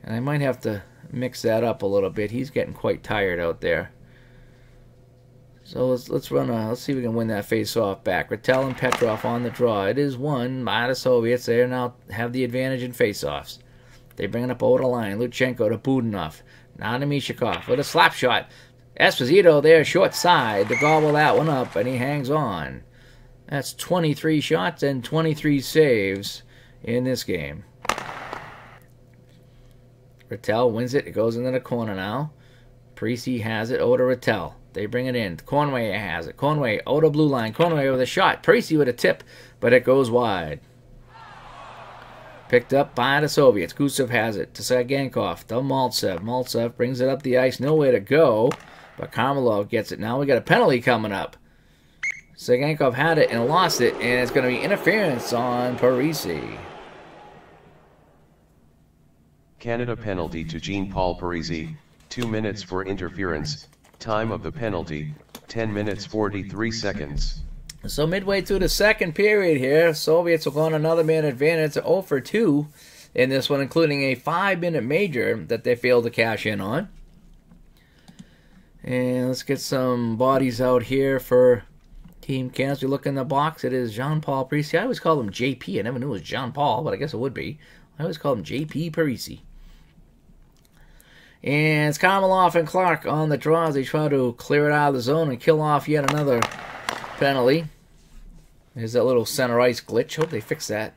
And I might have to mix that up a little bit. He's getting quite tired out there. So let's run let's see if we can win that face-off back. Rattel and Petrov on the draw. It is won by the Soviets. They now have the advantage in face-offs. They bring it up over the line. Luchenko to Budanov. Now to Mishakov with a slap shot. Esposito there, short side, to gobble that one up, and he hangs on. That's 23 shots and 23 saves in this game. Rattel wins it. It goes into the corner now. Parisi has it over to Rattel. They bring it in. Conway has it. Conway over the blue line. Conway with a shot. Parisi with a tip, but it goes wide. Picked up by the Soviets. Gusev has it to Sagankov. To Maltsev. Maltsev brings it up the ice. Nowhere to go, but Karmelov gets it. Now we got a penalty coming up. Sagankov had it and lost it, and it's going to be interference on Parisi. Canada penalty to Jean-Paul Parisi, 2 minutes for interference, time of the penalty, 10 minutes 43 seconds. So midway through the second period here, Soviets will go on another man advantage, 0 for 2 in this one, including a 5-minute major that they failed to cash in on. And let's get some bodies out here for Team Canada. As we look in the box, it is Jean-Paul Parisi. I always called him JP. I never knew it was Jean-Paul, but I guess it would be. I always called him JP Parisi. And it's Karmelov and Clark on the draw as they try to clear it out of the zone and kill off yet another penalty. There's that little center ice glitch. Hope they fix that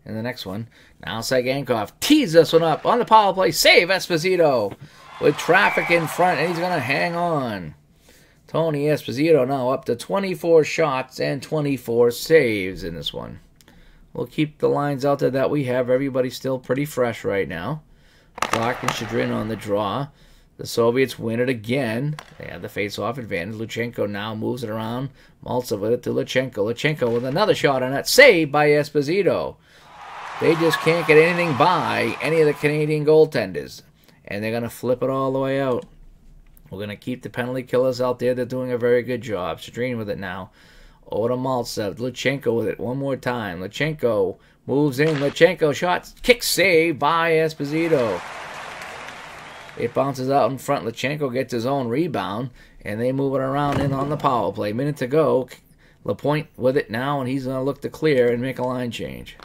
in the next one. Now Sagankov tees this one up on the power play. Save Esposito with traffic in front, and he's going to hang on. Tony Esposito now up to 24 shots and 24 saves in this one. We'll keep the lines out there that we have. Everybody's still pretty fresh right now. Clark and Shadrin on the draw. The Soviets win it again. They have the face-off advantage. Luchenko now moves it around. Maltsev with it to Luchenko. Luchenko with another shot on that. Saved by Esposito. They just can't get anything by any of the Canadian goaltenders. And they're going to flip it all the way out. We're going to keep the penalty killers out there. They're doing a very good job. Shadrin with it now. Over to Maltsev. Luchenko with it one more time. Luchenko moves in. Luchenko shot. Kick save by Esposito. It bounces out in front. Luchenko gets his own rebound. And they move it around in on the power play. Minute to go. Lapointe with it now. And he's going to look to clear and make a line change.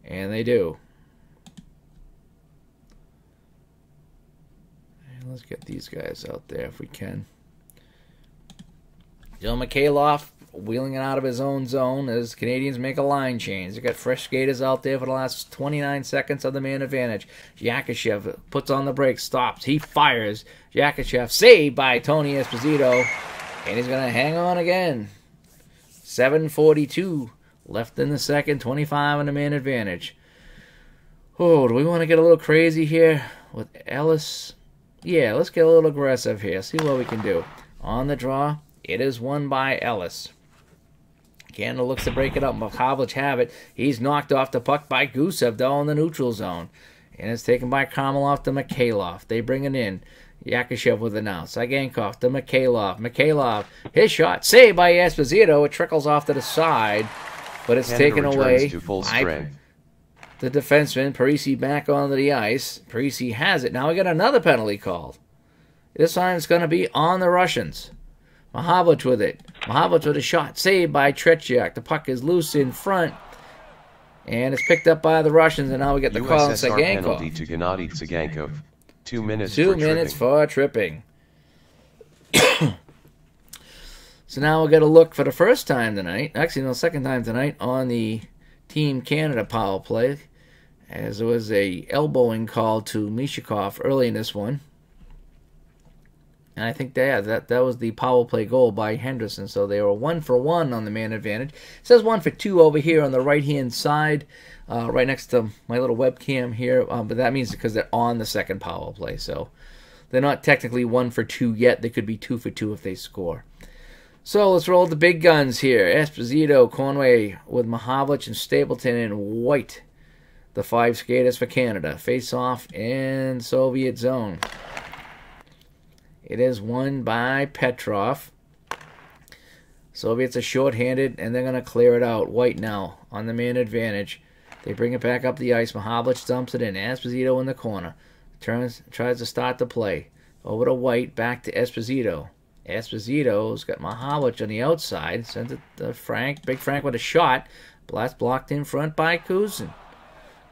And they do. And let's get these guys out there if we can. Joe Mikhailov wheeling it out of his own zone as Canadians make a line change. They got fresh skaters out there for the last 29 seconds of the man advantage. Yakushev puts on the brakes, stops, he fires. Yakushev saved by Tony Esposito, and he's going to hang on again. 7:42 left in the second, 25 on the man advantage. Oh, do we want to get a little crazy here with Ellis? Yeah, let's get a little aggressive here. See what we can do. On the draw, it is won by Ellis. Canada looks to break it up. Mahavlich have it. He's knocked off the puck by Gusev, though, in the neutral zone. And it's taken by Karmelov to Mikhailov. They bring it in. Yakushev with it now. Sagankov to Mikhailov. Mikhailov, his shot, saved by Esposito. It trickles off to the side, but it's Canada taken away to full strength. The defenseman. Parisi back onto the ice. Parisi has it. Now we got another penalty called. This time it's going to be on the Russians. Mahavlich with it. Mahavlich with a shot. Saved by Tretiak. The puck is loose in front. And it's picked up by the Russians. And now we get the call on USSR Sagankov. penalty to Gennady Sagankov. 2 minutes 2 for minutes tripping. for tripping. So now we'll get a look for the first time tonight. Actually, no, second time tonight on the Team Canada power play. As there was a elbowing call to Mishikov early in this one. And I think that was the power play goal by Henderson. So they were 1 for 1 on the man advantage. It says 1 for 2 over here on the right-hand side, right next to my little webcam here. But that means because they're on the second power play. So they're not technically 1 for 2 yet. They could be 2 for 2 if they score. So let's roll the big guns here. Esposito, Conway with Mahavlich and Stapleton and White. The 5 skaters for Canada. Face off in Soviet zone. It is won by Petrov. Soviets are short-handed, and they're going to clear it out. White now on the man advantage. They bring it back up the ice. Mahavlich dumps it in. Esposito in the corner. Tries to start the play. Over to White, back to Esposito. Esposito's got Mahavlich on the outside. Sends it to Frank. Big Frank with a shot. Blast blocked in front by Kuzin.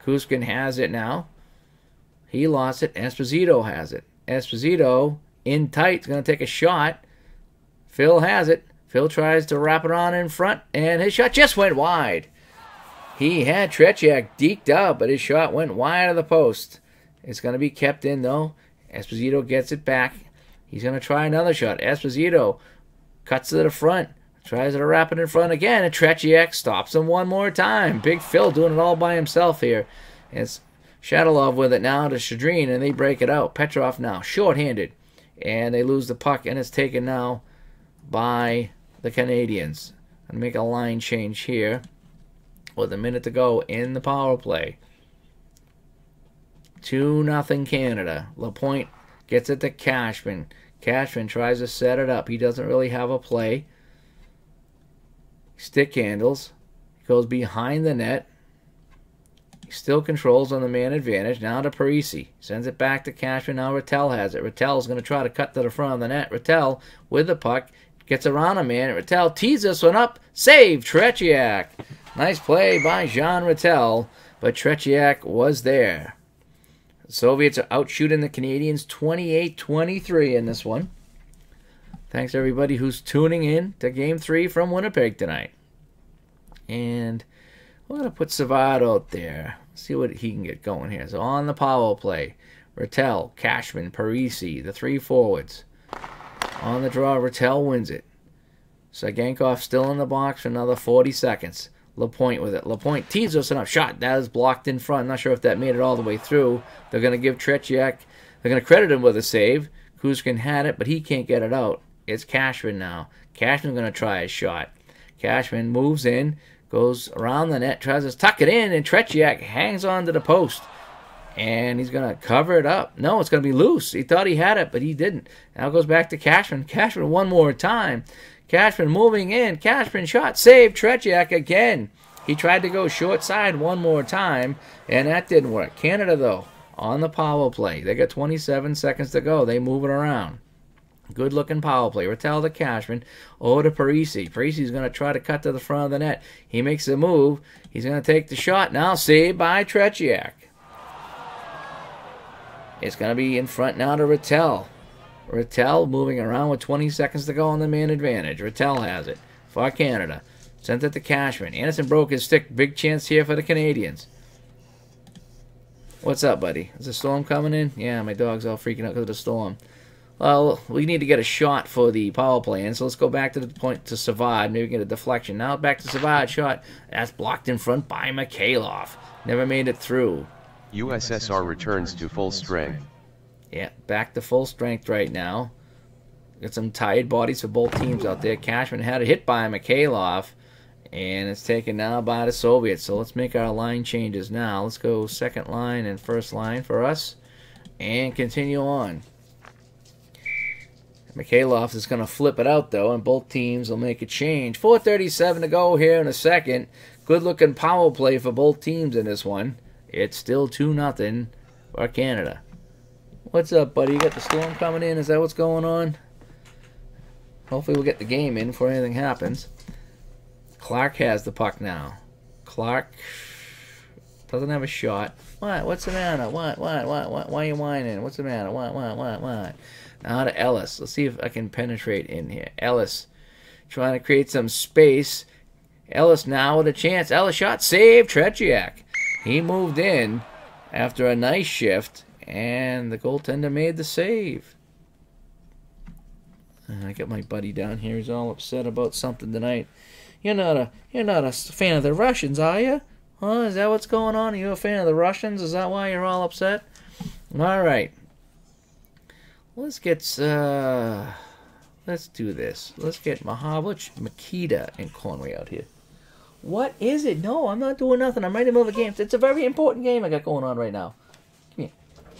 Kuzkin has it now. He lost it. Esposito has it. Esposito in tight, is going to take a shot. Phil has it. Phil tries to wrap it on in front, and his shot just went wide. He had Tretiak deked out, but his shot went wide of the post. It's going to be kept in, though. Esposito gets it back. He's going to try another shot. Esposito cuts to the front. Tries to wrap it in front again. And Tretiak stops him one more time. Big Phil doing it all by himself here. It's Shadalov with it now to Shadrin, and they break it out. Petrov now short-handed. And they lose the puck, and it's taken now by the Canadians. And make a line change here with a minute to go in the power play. 2-0 Canada. Lapointe gets it to Cashman. Cashman tries to set it up. He doesn't really have a play. Stick handles. Goes behind the net. He still controls on the man advantage. Now to Parisi. Sends it back to Cashman. Now Rattel has it. Rattel's going to try to cut to the front of the net. Rattel with the puck. Gets around a man. Rattel tees this one up. Save Tretiak. Nice play by Jean Rattel. But Tretiak was there. The Soviets are out shooting the Canadians 28-23 in this one. Thanks to everybody who's tuning in to Game 3 from Winnipeg tonight. And we're going to put Savard out there. See what he can get going here. So on the power play, Rattel, Cashman, Parisi, the three forwards. On the draw, Rattel wins it. Sagenkov still in the box for another 40 seconds. Lapointe with it. Lapointe tees us enough. Shot. That is blocked in front. Not sure if that made it all the way through. They're going to give Tretiak. They're going to credit him with a save. Kuzkin had it, but he can't get it out. It's Cashman now. Cashman's going to try a shot. Cashman moves in. Goes around the net. Tries to tuck it in. And Tretiak hangs on to the post. And he's going to cover it up. No, it's going to be loose. He thought he had it, but he didn't. Now it goes back to Cashman. Cashman one more time. Cashman moving in. Cashman shot. Save Tretiak again. He tried to go short side one more time, and that didn't work. Canada, though, on the power play. They got 27 seconds to go. They move it around. Good-looking power play. Rattel to Cashman. Over to Parisi. Parisi's going to try to cut to the front of the net. He makes a move. He's going to take the shot. Now saved by Tretiak. It's going to be in front now to Rattel. Rattel moving around with 20 seconds to go on the man advantage. Rattel has it for Canada. Sent it to Cashman. Anderson broke his stick. Big chance here for the Canadians. What's up, buddy? Is the storm coming in? Yeah, my dog's all freaking out because of the storm. Well, we need to get a shot for the power play, and so let's go back to the point to Savard. Maybe get a deflection. Now back to Savard. Shot. That's blocked in front by Mikhailov. Never made it through. USSR returns to full strength. Yeah, back to full strength right now. Got some tired bodies for both teams out there. Cashman had a hit by Mikhailov, and it's taken now by the Soviets. So let's make our line changes now. Let's go second line and first line for us, and continue on. Mikhailov is going to flip it out, though, and both teams will make a change. 4:37 to go here in a second. Good-looking power play for both teams in this one. It's still 2-0 for Canada. What's up, buddy? You got the storm coming in? Is that what's going on? Hopefully we'll get the game in before anything happens. Clark has the puck now. Clark doesn't have a shot. What? What's the matter? What? Why are you whining? What's the matter? What? Now to Ellis. Let's see if I can penetrate in here. Ellis trying to create some space. Ellis now with a chance. Ellis shot. Save Tretiak. He moved in after a nice shift, and the goaltender made the save. And I got my buddy down here. He's all upset about something tonight. You're not a fan of the Russians, are you? Huh? Is that what's going on? Are you a fan of the Russians? Is that why you're all upset? All right. Let's get let's do this. Let's get Mahavlich, Makita, and Conway out here. What is it? No, I'm not doing nothing. I'm right in the middle of the game. It's a very important game I got going on right now. Come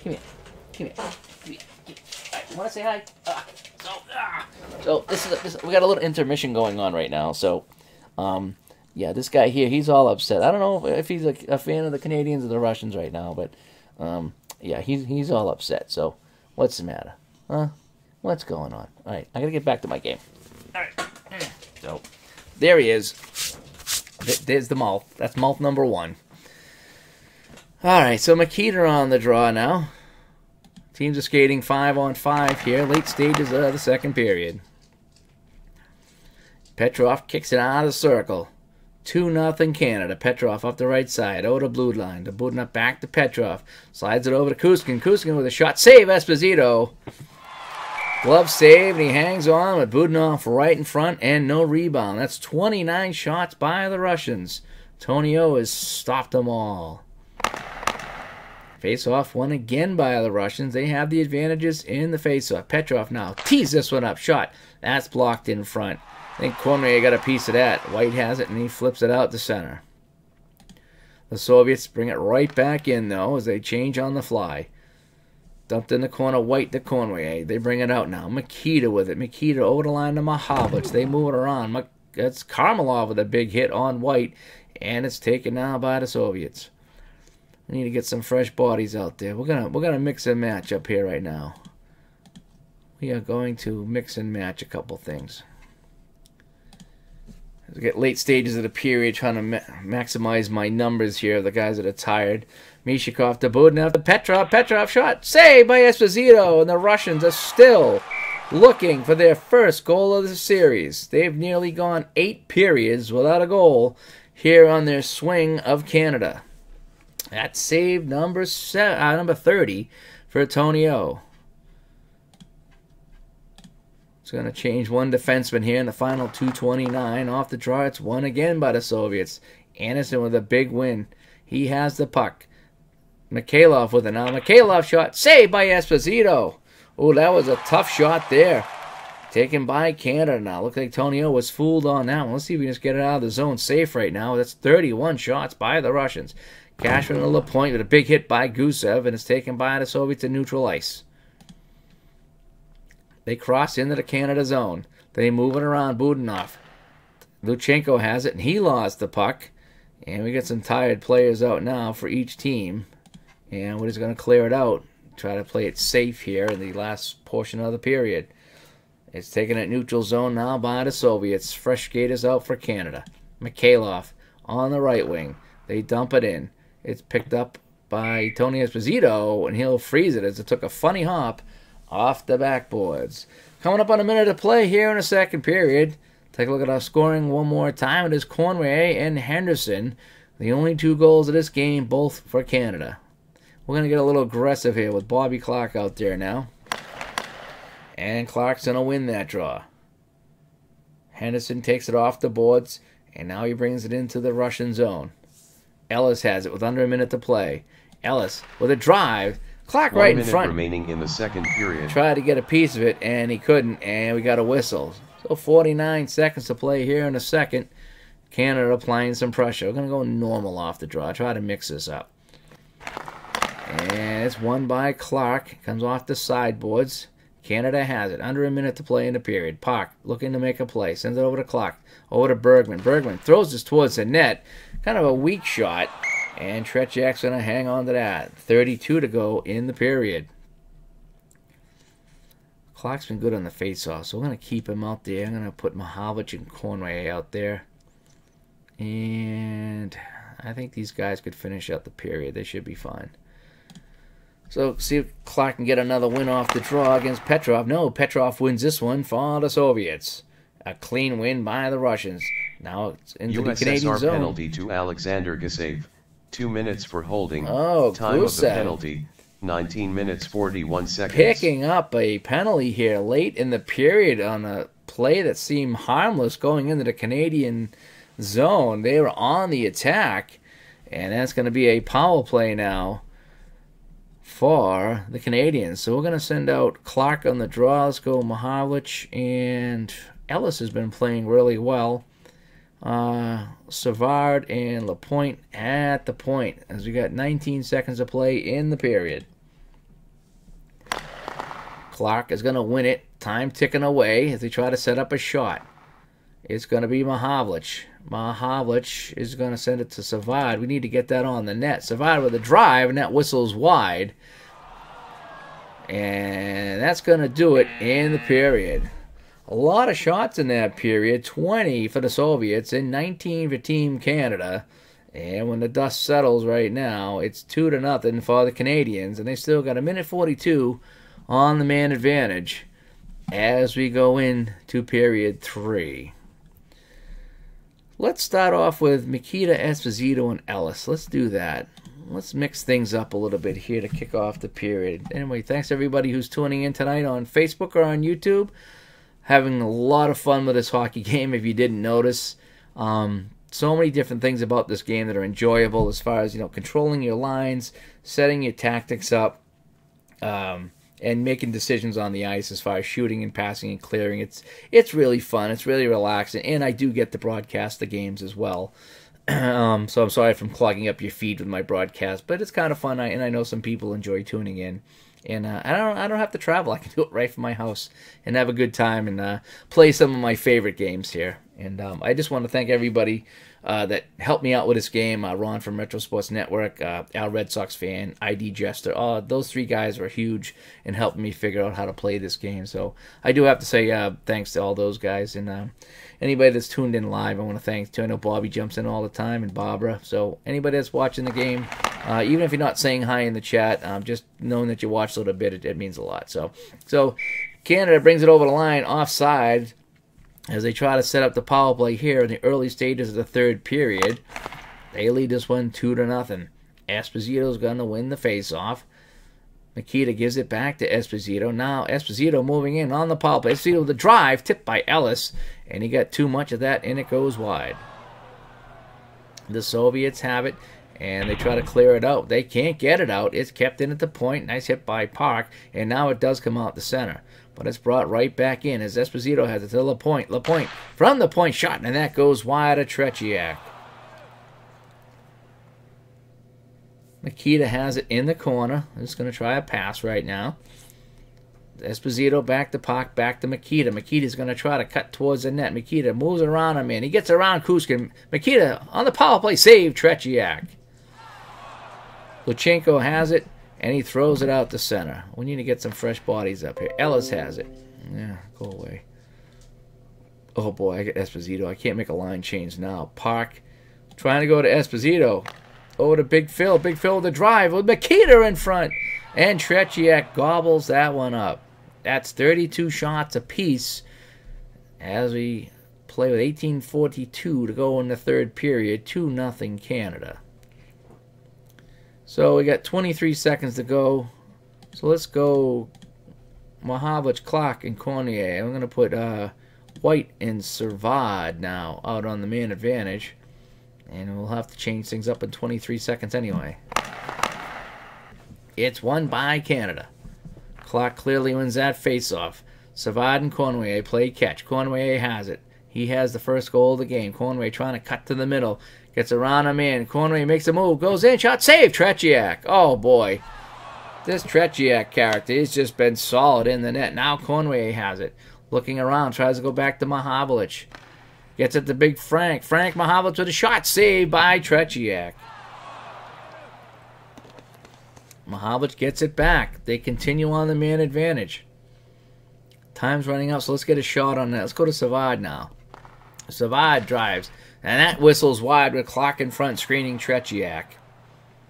here. All right, you want to say hi? So this we got a little intermission going on right now. So, yeah, this guy here, he's all upset. I don't know if he's a fan of the Canadians or the Russians right now, but yeah, he's all upset. So, what's the matter? Huh? What's going on? All right, I gotta get back to my game. All right. So, there he is. There's the mouth. That's mouth number 1. All right, so Makita on the draw now. Teams are skating 5-on-5 here. Late stages of the second period. Petrov kicks it out of the circle. 2-0 Canada. Petrov up the right side. Over to blue line. To Budna back to Petrov. Slides it over to Kuskin. Kuskin with a shot. Save Esposito. Glove save, and he hangs on with Budnov right in front and no rebound. That's 29 shots by the Russians. Tonio has stopped them all. Face-off won again by the Russians. They have the advantages in the face-off. Petrov now tees this one up. Shot. That's blocked in front. I think Cormier got a piece of that. White has it, and he flips it out to center. The Soviets bring it right back in, though, as they change on the fly. Dumped in the corner, White to Cormier. They bring it out now. Mikita with it. Mikita over the line to Mahavlich. They move it around. That's Karmelov with a big hit on White, and it's taken now by the Soviets. We need to get some fresh bodies out there. We're gonna mix and match up here right now. We are going to mix and match a couple things. As we get late stages of the period, trying to maximize my numbers here of the guys that are tired. Mishikov to Budnev to Petrov. Petrov shot. Saved by Esposito. And the Russians are still looking for their first goal of the series. They've nearly gone 8 periods without a goal here on their swing of Canada. That's save number 30 for Tonio. It's going to change one defenseman here in the final 2:29. Off the draw, it's won again by the Soviets. Anderson with a big win. He has the puck. Mikhailov with it now. Mikhailov shot. Saved by Esposito. Oh, that was a tough shot there. Taken by Canada now. Looks like Tonio was fooled on that one. Let's see if we can just get it out of the zone safe right now. That's 31 shots by the Russians. Cashman to LaPointe with a big hit by Gusev, and it's taken by the Soviets in neutral ice. They cross into the Canada zone. They move it around Budanov. Luchenko has it, and he lost the puck. And we get some tired players out now for each team. And we're just going to clear it out. Try to play it safe here in the last portion of the period. It's taken at neutral zone now by the Soviets. Fresh skaters out for Canada. Mikhailov on the right wing. They dump it in. It's picked up by Tony Esposito, and he'll freeze it as it took a funny hop off the backboards. Coming up on a minute to play here in the second period. Take a look at our scoring one more time. It is Cormier and Henderson. The only 2 goals of this game, both for Canada. We're going to get a little aggressive here with Bobby Clark out there now. And Clark's going to win that draw. Henderson takes it off the boards, and now he brings it into the Russian zone. Ellis has it with under a minute to play. Ellis with a drive. Clark right in front. 1 minute remaining in the second period. Tried to get a piece of it, and he couldn't, and we got a whistle. So 49 seconds to play here in the second. Canada applying some pressure. We're going to go normal off the draw. Try to mix this up. And it's won by Clark. Comes off the sideboards. Canada has it. Under a minute to play in the period. Park looking to make a play. Sends it over to Clark. Over to Bergman. Bergman throws this towards the net. Kind of a weak shot. And Tretiak's going to hang on to that. 32 to go in the period. Clark's been good on the faceoff, so we're going to keep him out there. I'm going to put Mahavlich and Cormier out there. And I think these guys could finish out the period. They should be fine. So see if Clark can get another win off the draw against Petrov. No, Petrov wins this one for the Soviets. A clean win by the Russians. Now it's into the Canadian zone. USSR penalty to Alexander Gusev. 2 minutes for holding. Oh, time Gusev. of the penalty, 19 minutes 41 seconds. Picking up a penalty here late in the period on a play that seemed harmless going into the Canadian zone. They were on the attack, and that's going to be a power play now for the Canadians. So we're going to send out Clark on the draw. Let's go Mahavlich, and Ellis has been playing really well. Savard and LaPointe at the point as we got 19 seconds to play in the period. Clark is going to win it. Time ticking away as they try to set up a shot. It's going to be Mahavlich. Mahavlich is going to send it to Savard. We need to get that on the net. Savard with a drive, and that whistles wide. And that's going to do it in the period. A lot of shots in that period. 20 for the Soviets and 19 for Team Canada. And when the dust settles right now, it's 2-0 for the Canadians. And they still got 1:42 on the man advantage as we go into period 3. Let's start off with Mikita, Esposito, and Ellis. Let's do that. Let's mix things up a little bit here to kick off the period. Anyway, thanks everybody who's tuning in tonight on Facebook or on YouTube. Having a lot of fun with this hockey game, if you didn't notice. So many different things about this game that are enjoyable as far as, controlling your lines, setting your tactics up, and making decisions on the ice as far as shooting and passing and clearing. It's really fun. It's really relaxing, and I do get to broadcast the games as well. So I'm sorry if I'm clogging up your feed with my broadcast, but it's kind of fun, and I know some people enjoy tuning in. And I don't have to travel. I can do it right from my house and have a good time and play some of my favorite games here. And I just want to thank everybody that helped me out with this game. Ron from Retro Sports Network, Al Red Sox fan, ID Jester. Those three guys were huge in helping me figure out how to play this game. So I do have to say thanks to all those guys. And anybody that's tuned in live, I want to thank. I know Bobby jumps in all the time, and Barbara. So anybody that's watching the game, even if you're not saying hi in the chat, just knowing that you watched a little bit, it means a lot. So Canada brings it over the line offside as they try to set up the power play here in the early stages of the third period. They lead this one 2-0. Esposito's going to win the faceoff. Mikita gives it back to Esposito. Now Esposito moving in on the power play. Esposito with the drive, tipped by Ellis, and he got too much of that, and it goes wide. The Soviets have it, and they try to clear it out. They can't get it out. It's kept in at the point. Nice hit by Park, and now it does come out the center. But it's brought right back in as Esposito has it to Lapointe. Lapointe from the point shot, and that goes wide of Tretiak. Mikita has it in the corner. He's going to try a pass right now. Esposito back to Park, back to Mikita. Mikita's going to try to cut towards the net. Mikita moves around him, and he gets around Kuskin. Mikita on the power play, save Tretiak. Luchenko has it, and he throws it out the center. We need to get some fresh bodies up here. Ellis has it. Yeah, go away. Oh, boy, I get Esposito. I can't make a line change now. Park trying to go to Esposito. Over to Big Phil. Big Phil with the drive with Mikita in front. And Tretiak gobbles that one up. That's 32 shots apiece as we play with 18:42 to go in the third period. 2-0 Canada. So we got 23 seconds to go. So let's go Mahavlich, Clark, and Cornier. I'm going to put White and Servad now out on the man advantage. And we'll have to change things up in 23 seconds anyway. It's won by Canada. Clark clearly wins that face-off. Servad and Cornier play catch. Cornier has it. He has the first goal of the game. Cornier trying to cut to the middle. Gets around a man. Cornier makes a move. Goes in. Shot. Save. Tretiak. Oh, boy. This Tretiak character has just been solid in the net. Now Cornier has it. Looking around. Tries to go back to Mahavlich. Gets it to Big Frank. Frank Mahavlich with a shot. Saved by Tretiak. Mahavlich gets it back. They continue on the man advantage. Time's running out, so let's get a shot on that. Let's go to Servad now. Servad drives. And that whistles wide with Clark in front, screening Tretiak.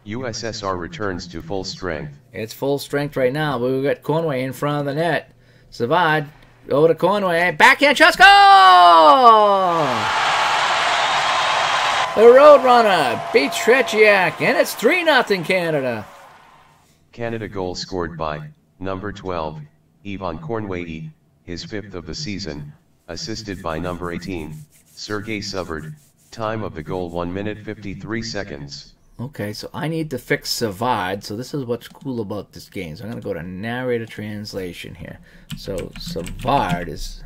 USSR returns to full strength. It's full strength right now, but we've got Conway in front of the net. Servad, over to Conway. Backhand shot, goal! The Roadrunner beats Tretiak, and it's 3-0 Canada. Canada goal scored by number 12, Ivan Cornway, his 5th of the season, assisted by number 18, Sergei Savard. Time of the goal 1 minute 53 seconds. Okay, so I need to fix Servad. So this is what's cool about this game. So I'm going to go to narrator translation here. So Savard is...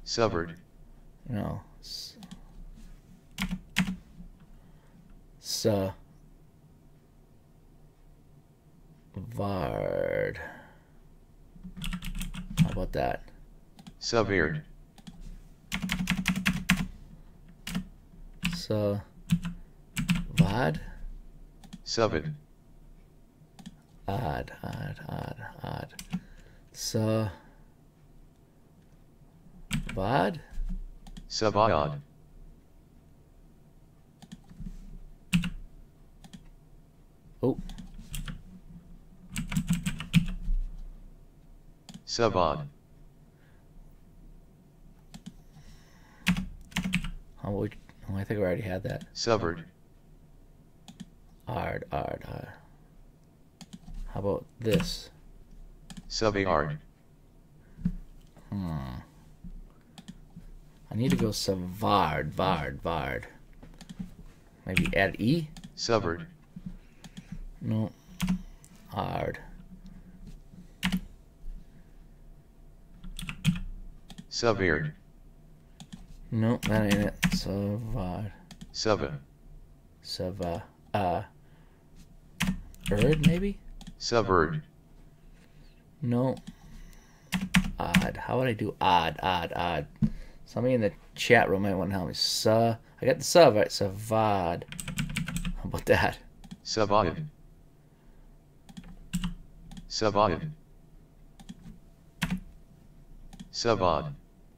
Savard. No. Savard. How about that? Savard. Vad? Savad. Odd. Vad? Savad. Oh. Savad. Oh, I think I already had that. Subvert. Ard. How about this? Subard. I need to go Savard. Vard. Maybe add E? Subvert. No. Ard. Subvered. No, that ain't it. Savard. Suva. Sava. Bird, maybe? Subverd. No. Odd. How would I do odd? Somebody in the chat room might want to help me. I got the sub, right? Savad. How about that? Subad. Subad. Subad.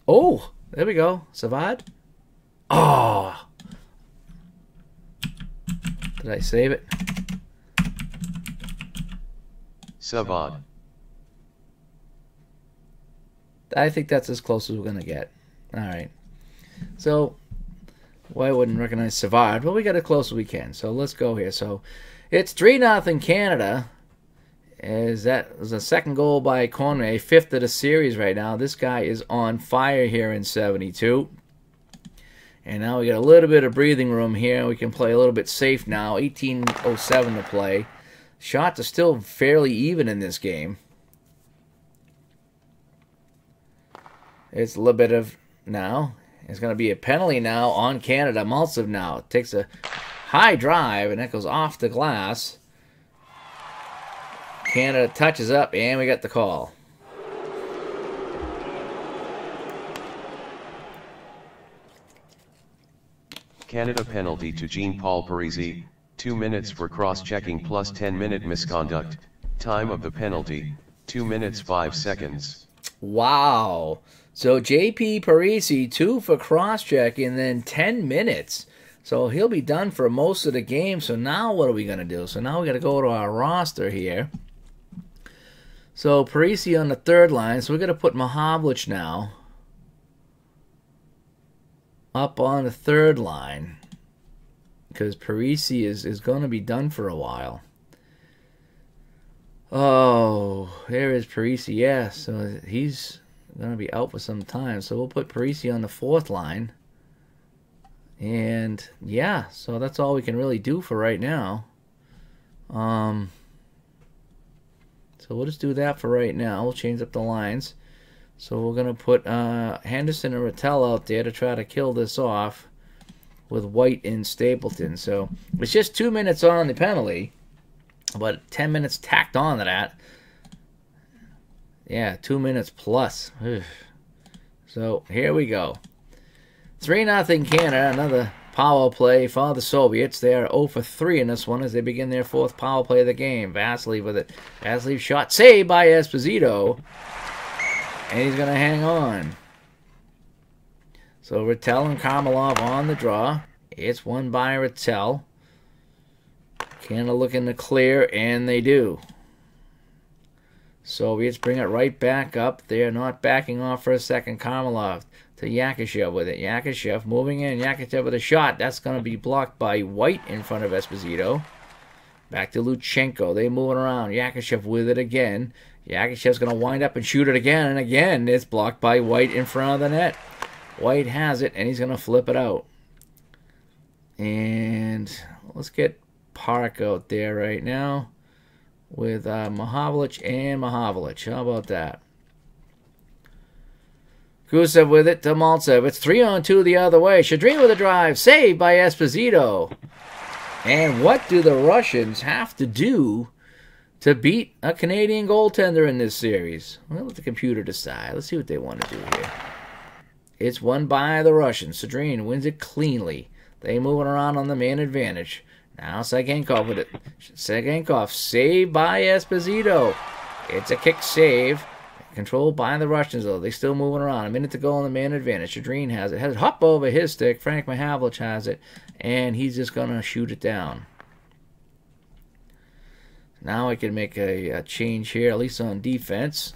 Oh, there we go. Savad. Oh. Did I save it? Subad. I think that's as close as we're going to get. All right. So, well, I wouldn't recognize Savard. Well, we got as close as we can. So, let's go here. So, it's 3-0 Canada. That was a second goal by Conway, 5th of the series right now. This guy is on fire here in 72. And now we got a little bit of breathing room here. We can play a little bit safe now. 18:07 to play. Shots are still fairly even in this game. It's a little bit of now. It's going to be a penalty now on Canada. Maltsev now takes a high drive, and that goes off the glass. Canada touches up, and we got the call. Canada penalty to Jean-Paul Parisi, 2 minutes for cross-checking plus 10-minute misconduct. Time of the penalty, 2 minutes 5 seconds. Wow. So JP Parisi, 2 for cross-check, and then 10 minutes. So he'll be done for most of the game. So now what are we going to do? So now we got to go to our roster here. So Parisi on the third line. So we're going to put Mahavlich now up on the third line, because Parisi is going to be done for a while. Oh, there is Parisi. Yeah, so he's going to be out for some time. So we'll put Parisi on the fourth line. And yeah, so that's all we can really do for right now. So we'll just do that for right now. We'll change up the lines. So we're going to put Henderson and Rattel out there to try to kill this off with White and Stapleton. So it's just 2 minutes on the penalty, but 10 minutes tacked on to that. Yeah, 2 minutes plus. So here we go. 3-0 Canada. Another power play for the Soviets. They are 0 for 3 in this one as they begin their 4th power play of the game. Vasily with it. Vasily shot saved by Esposito. And he's going to hang on. So Rattel and Karmelov on the draw. It's won by Rattel. Canada looking to clear, and they do. Soviets bring it right back up. They are not backing off for a second. Karmelov to Yakashev with it. Yakashev moving in. Yakashev with a shot. That's going to be blocked by White in front of Esposito. Back to Luchenko. They moving around. Yakashev with it again. Yakashev's going to wind up and shoot it again. And again, it's blocked by White in front of the net. White has it, and he's going to flip it out. And let's get Park out there right now with Mahavlich and Mahavlich. How about that? Gusev with it to Maltsev. It's 3-on-2 the other way. Shadrin with a drive. Saved by Esposito. And what do the Russians have to do to beat a Canadian goaltender in this series? Well, let the computer decide. Let's see what they want to do here. It's won by the Russians. Shadrin wins it cleanly. They moving around on the man advantage. Now Segenkov with it. Segenkov saved by Esposito. It's a kick save. Controlled by the Russians, though. They still moving around. A minute to go on the man advantage. Shadrin has it. Has it hop over his stick. Frank Mahavlich has it. And he's just going to shoot it down. Now I can make a change here, at least on defense.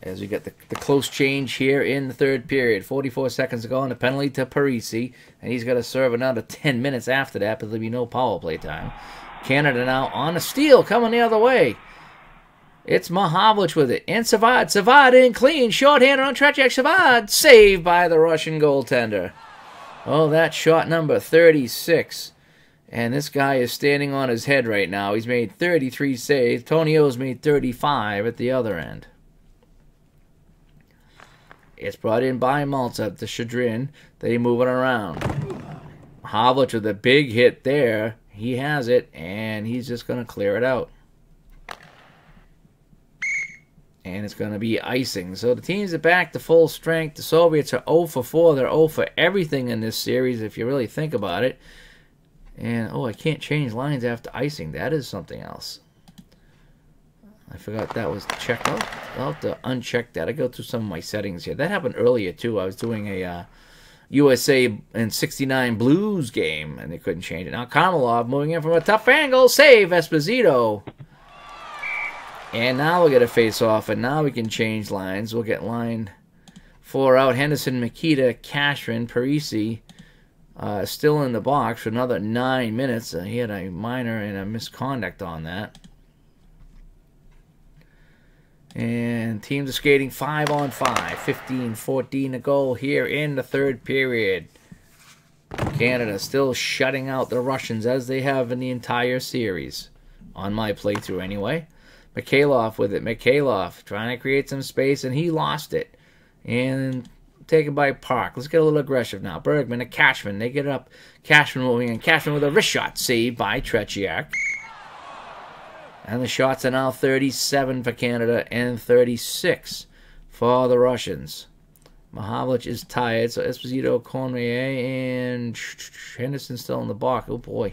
as we get the close change here in the third period. 44 seconds to go and a penalty to Parisi. And he's got to serve another 10 minutes after that, but there'll be no power play time. Canada now on a steal, coming the other way. It's Mahavlich with it. And Savad. Savad in clean. Shorthanded on Tretiak. Savad saved by the Russian goaltender. Oh, that's shot number 36. And this guy is standing on his head right now. He's made 33 saves. Tony O's made 35 at the other end. It's brought in by Maltsev to chagrin. They move it around. Havlich with a big hit there. He has it, and he's just going to clear it out. And it's going to be icing. So the teams are back to full strength. The Soviets are 0 for 4. They're 0 for everything in this series, if you really think about it. And, oh, I can't change lines after icing. That is something else. I forgot that was checked out. I'll have to uncheck that. I go through some of my settings here. That happened earlier, too. I was doing a USA in 69 Blues game, and they couldn't change it. Now Karmelov moving in from a tough angle. Save Esposito. And now we'll get a face-off, and now we can change lines. We'll get line 4 out. Henderson, Makita, Cashman, Parisi still in the box for another 9 minutes. He had a minor and a misconduct on that. And teams are skating 5-on-5. 15-14 to go here in the third period. Canada still shutting out the Russians as they have in the entire series. On my playthrough anyway. Mikhailov with it. Mikhailov trying to create some space, and he lost it. And taken by Park. Let's get a little aggressive now. Bergman and Cashman. They get it up. Cashman moving in. Cashman with a wrist shot saved by Tretiak. And the shots are now 37 for Canada and 36 for the Russians. Mahavlich is tired, so Esposito, Cormier, and Henderson still in the box. Oh, boy.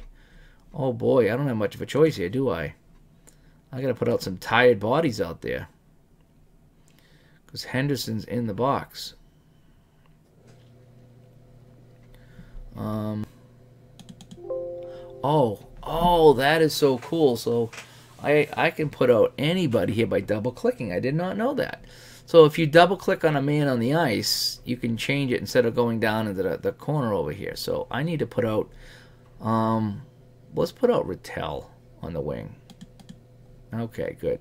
Oh, boy. I don't have much of a choice here, do I? I got to put out some tired bodies out there. Because Henderson's in the box. Oh, that is so cool. So I can put out anybody here by double-clicking. I did not know that. So if you double-click on a man on the ice, you can change it instead of going down into the corner over here. So I need to put out, let's put out Rattel on the wing. Okay, good.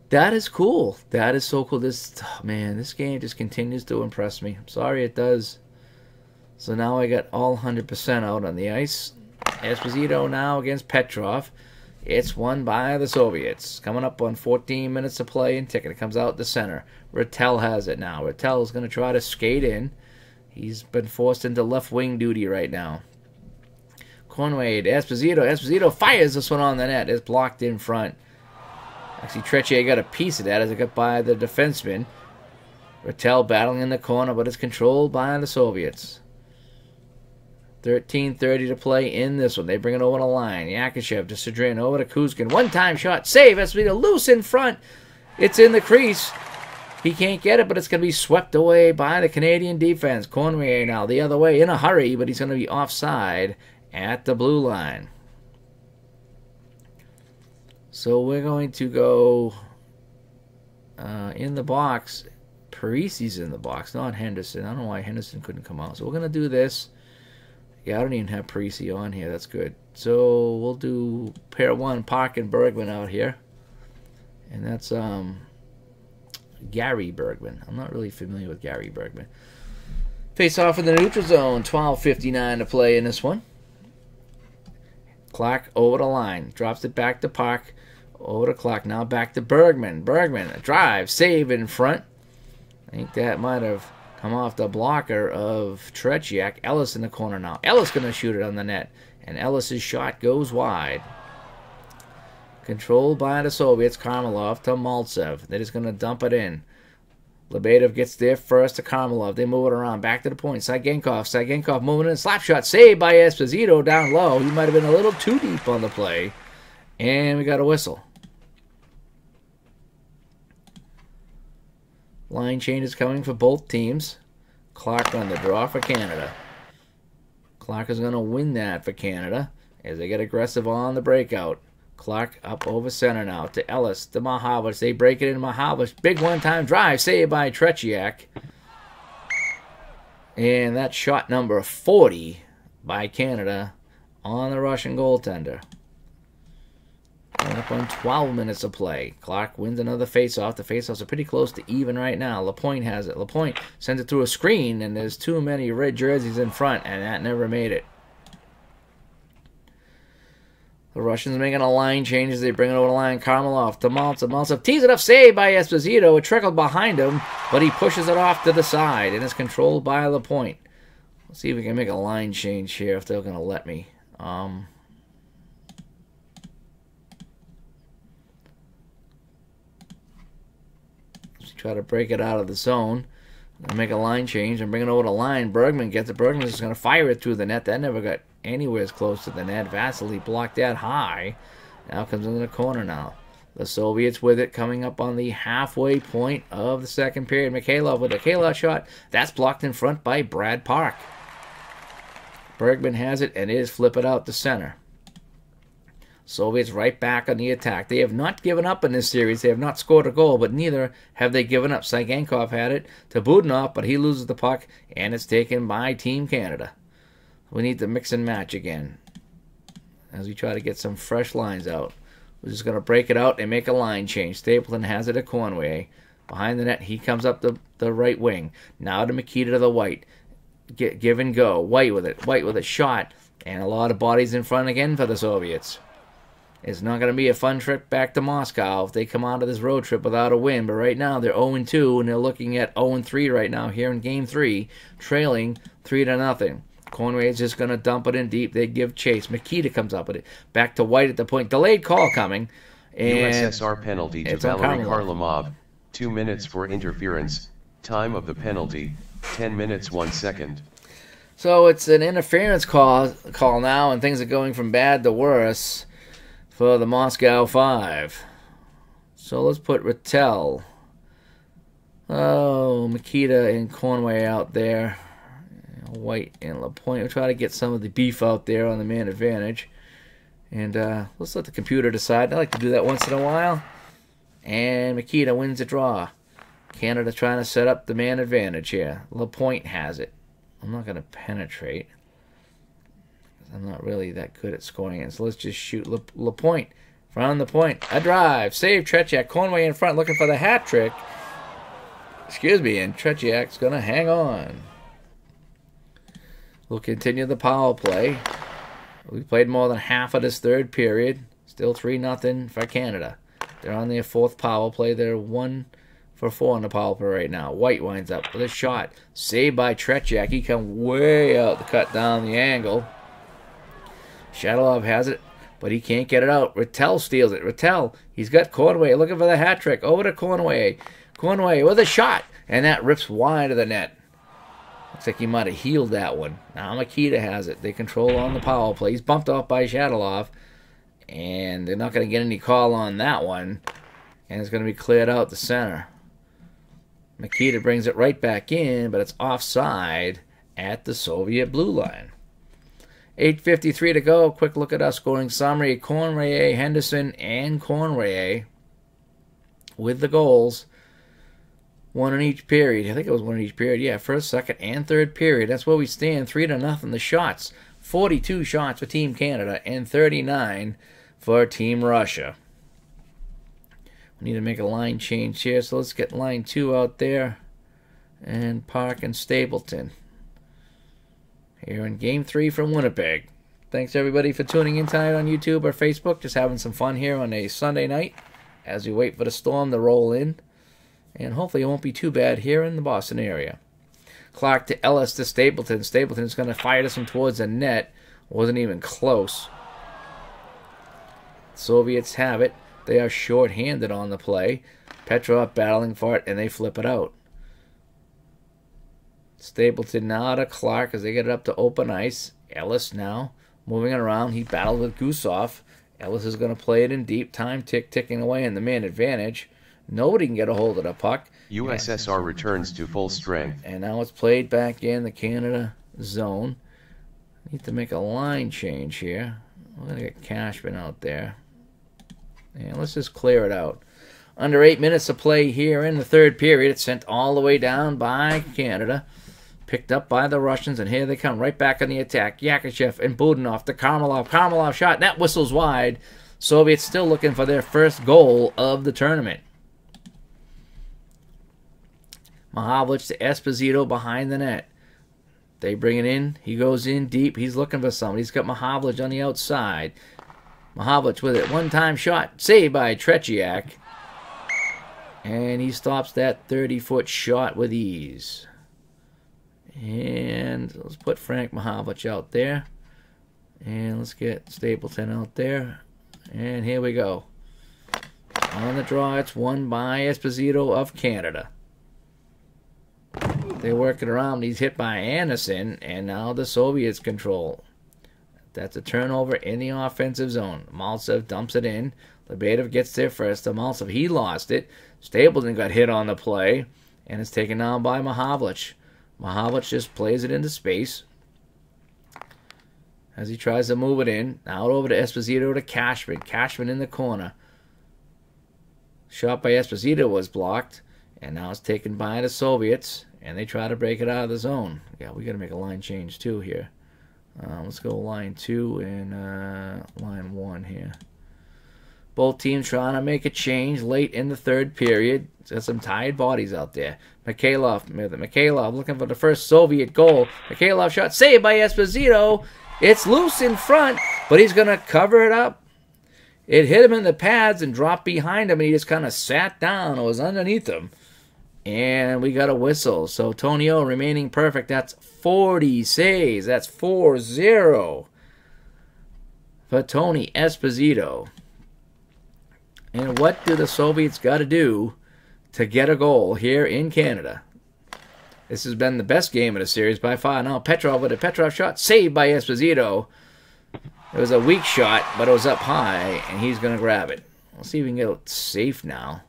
That is cool. That is so cool. This game just continues to impress me. I'm sorry it does. So now I got all 100% out on the ice. Esposito now against Petrov. It's won by the Soviets. Coming up on 14 minutes to play and ticking. It comes out the center. Rattel has it now. Rattel is going to try to skate in. He's been forced into left wing duty right now. Conway to Esposito. Esposito fires this one on the net. It's blocked in front. Actually, Tretier got a piece of that as it got by the defenseman. Rattel battling in the corner, but it's controlled by the Soviets. 13:30 to play in this one. They bring it over the line. Yakashev to Sedrin, over to Kuzkin. One-time shot. Save. Esposito loose in front. It's in the crease. He can't get it, but it's going to be swept away by the Canadian defense. Cormier now the other way in a hurry, but he's going to be offside at the blue line. So we're going to go in the box. Parisi's in the box, not Henderson. I don't know why Henderson couldn't come out. So we're going to do this. Yeah, I don't even have Parisi on here. That's good. So we'll do pair 1, Park and Bergman out here. And that's Gary Bergman. I'm not really familiar with Gary Bergman. Face off in the neutral zone. 12:59 to play in this one. Clark over the line. Drops it back to Park. Over the clock. Now back to Bergman. Bergman, a drive. Save in front. I think that might have come off the blocker of Tretiak. Ellis in the corner now. Ellis going to shoot it on the net. And Ellis's shot goes wide. Controlled by the Soviets. Karmelov to Maltsev. They're just going to dump it in. Lebedev gets there first to Karmelov. They move it around. Back to the point. Sagenkov. Sagenkov moving in. Slap shot. Saved by Esposito down low. He might have been a little too deep on the play. And we got a whistle. Line changes coming for both teams. Clark on the draw for Canada. Clark is going to win that for Canada as they get aggressive on the breakout. Clark up over center now to Ellis, to Mahavich. They break it into Mahavich. Big one-time drive, saved by Tretiak. And that's shot number 40 by Canada on the Russian goaltender. Coming up on 12 minutes of play. Clark wins another faceoff. The faceoffs are pretty close to even right now. Lapointe has it. Lapointe sends it through a screen, and there's too many red jerseys in front, and that never made it. The Russians making a line change as they bring it over the line. Karmelov to Maltsev. Maltsev tees it up, saved by Esposito. It trickled behind him, but he pushes it off to the side, and it's controlled by Lapointe. Let's see if we can make a line change here, if they're going to let me. Let's try to break it out of the zone. I'll make a line change and bring it over the line. Bergman gets it. Bergman's just going to fire it through the net. That never got anywhere as close to the net. Vasily blocked that high. Now comes into the corner now. The Soviets with it, coming up on the halfway point of the second period. Mikhailov with a Mikhailov shot. That's blocked in front by Brad Park. Bergman has it, and it is flip it out to center. Soviets right back on the attack. They have not given up in this series. They have not scored a goal, but neither have they given up. Saigankov had it to Budinov, but he loses the puck, and it's taken by Team Canada. We need to mix and match again as we try to get some fresh lines out. We're just going to break it out and make a line change. Stapleton has it at Conway. Behind the net, he comes up the right wing. Now to Mikita to the White. Give and go. White with it. White with a shot. And a lot of bodies in front again for the Soviets. It's not going to be a fun trip back to Moscow if they come out of this road trip without a win. But right now they're 0-2, and they're looking at 0-3 right now here in Game 3, trailing 3-0. Conway is just going to dump it in deep. They give chase. Mikita comes up with it. Back to White at the point. Delayed call coming. And USSR penalty to Valery Kharlamov. 2 minutes for interference. Time of the penalty, 10 minutes 1 second. So it's an interference call now, and things are going from bad to worse for the Moscow 5. So let's put Rattel. Oh, Mikita and Conway out there. White and Lapointe. We'll try to get some of the beef out there on the man advantage. And let's let the computer decide. I like to do that once in a while. And Mikita wins the draw. Canada trying to set up the man advantage here. Lapointe has it. I'm not going to penetrate. I'm not really that good at scoring it. So let's just shoot Lapointe from the point. A drive. Save Tretiak. Conway in front looking for the hat trick. Excuse me. And Tretiak's going to hang on. We'll continue the power play. We played more than half of this third period. Still 3-0 for Canada. They're on their fourth power play. They're 1 for 4 on the power play right now. White winds up with a shot. Saved by Tretiak. He comes way out to cut down the angle. Shadalov has it, but he can't get it out. Rattel steals it. Rattel, he's got Conway looking for the hat trick. Over to Conway. Conway with a shot, and that rips wide of the net. Looks like he might have healed that one. Now Mikita has it. They control on the power play. He's bumped off by Shadalov, and they're not going to get any call on that one, and it's going to be cleared out the center. Mikita brings it right back in, but it's offside at the Soviet blue line. 8:53 to go. Quick look at our scoring summary. Conway, Henderson, and Conway with the goals. One in each period. I think it was one in each period. Yeah, first, second, and third period. That's where we stand. 3-0. The shots. 42 shots for Team Canada and 39 for Team Russia. We need to make a line change here. So let's get line 2 out there. And Park and Stapleton. Here in Game 3 from Winnipeg. Thanks everybody for tuning in tonight on YouTube or Facebook. Just having some fun here on a Sunday night as we wait for the storm to roll in. And hopefully it won't be too bad here in the Boston area. Clark to Ellis to Stapleton. Stapleton's going to fire this one towards the net. Wasn't even close. Soviets have it. They are short-handed on the play. Petrov battling for it, and they flip it out. Stapleton now to Clark as they get it up to open ice. Ellis now moving it around. He battled with Gusov. Ellis is going to play it in deep. Time ticking away in the man advantage. Nobody can get a hold of the puck. USSR returns to full strength. And now it's played back in the Canada zone. Need to make a line change here. We're going to get Cashman out there. And let's just clear it out. Under 8 minutes to play here in the third period. It's sent all the way down by Canada. Picked up by the Russians, and here they come right back on the attack. Yakushev and Budanov to Karmelov. Karmelov shot. That whistles wide. Soviets still looking for their first goal of the tournament. Mahavlich to Esposito behind the net. They bring it in. He goes in deep. He's looking for somebody. He's got Mahavlich on the outside. Mahavlich with it. One-time shot. Saved by Tretiak. And he stops that 30-foot shot with ease. And let's put Frank Mahavlich out there. And let's get Stapleton out there. And here we go. On the draw, it's won by Esposito of Canada. They work it around. He's hit by Anderson, and now the Soviets control. That's a turnover in the offensive zone. Maltsev dumps it in. Lebedev gets there first. To Maltsev, he lost it. Stapleton got hit on the play, and it's taken down by Mahavlich. Mahavlich just plays it into space as he tries to move it in. Now over to Esposito to Cashman. Cashman in the corner. Shot by Esposito was blocked, and now it's taken by the Soviets, and they try to break it out of the zone. Yeah, we got to make a line change too here. Let's go line 2 and line 1 here. Both teams trying to make a change late in the third period. Got some tired bodies out there. Mikhailov looking for the first Soviet goal. Mikhailov shot saved by Esposito. It's loose in front, but he's going to cover it up. It hit him in the pads and dropped behind him, and he just kind of sat down. It was underneath him. And we got a whistle. So Tonio remaining perfect. That's 40 saves. That's 4-0 for Tony Esposito. And what do the Soviets got to do to get a goal here in Canada? This has been the best game of the series by far. Now Petrov with a Petrov shot saved by Esposito. It was a weak shot, but it was up high, and he's going to grab it. We'll see if we can get it safe now.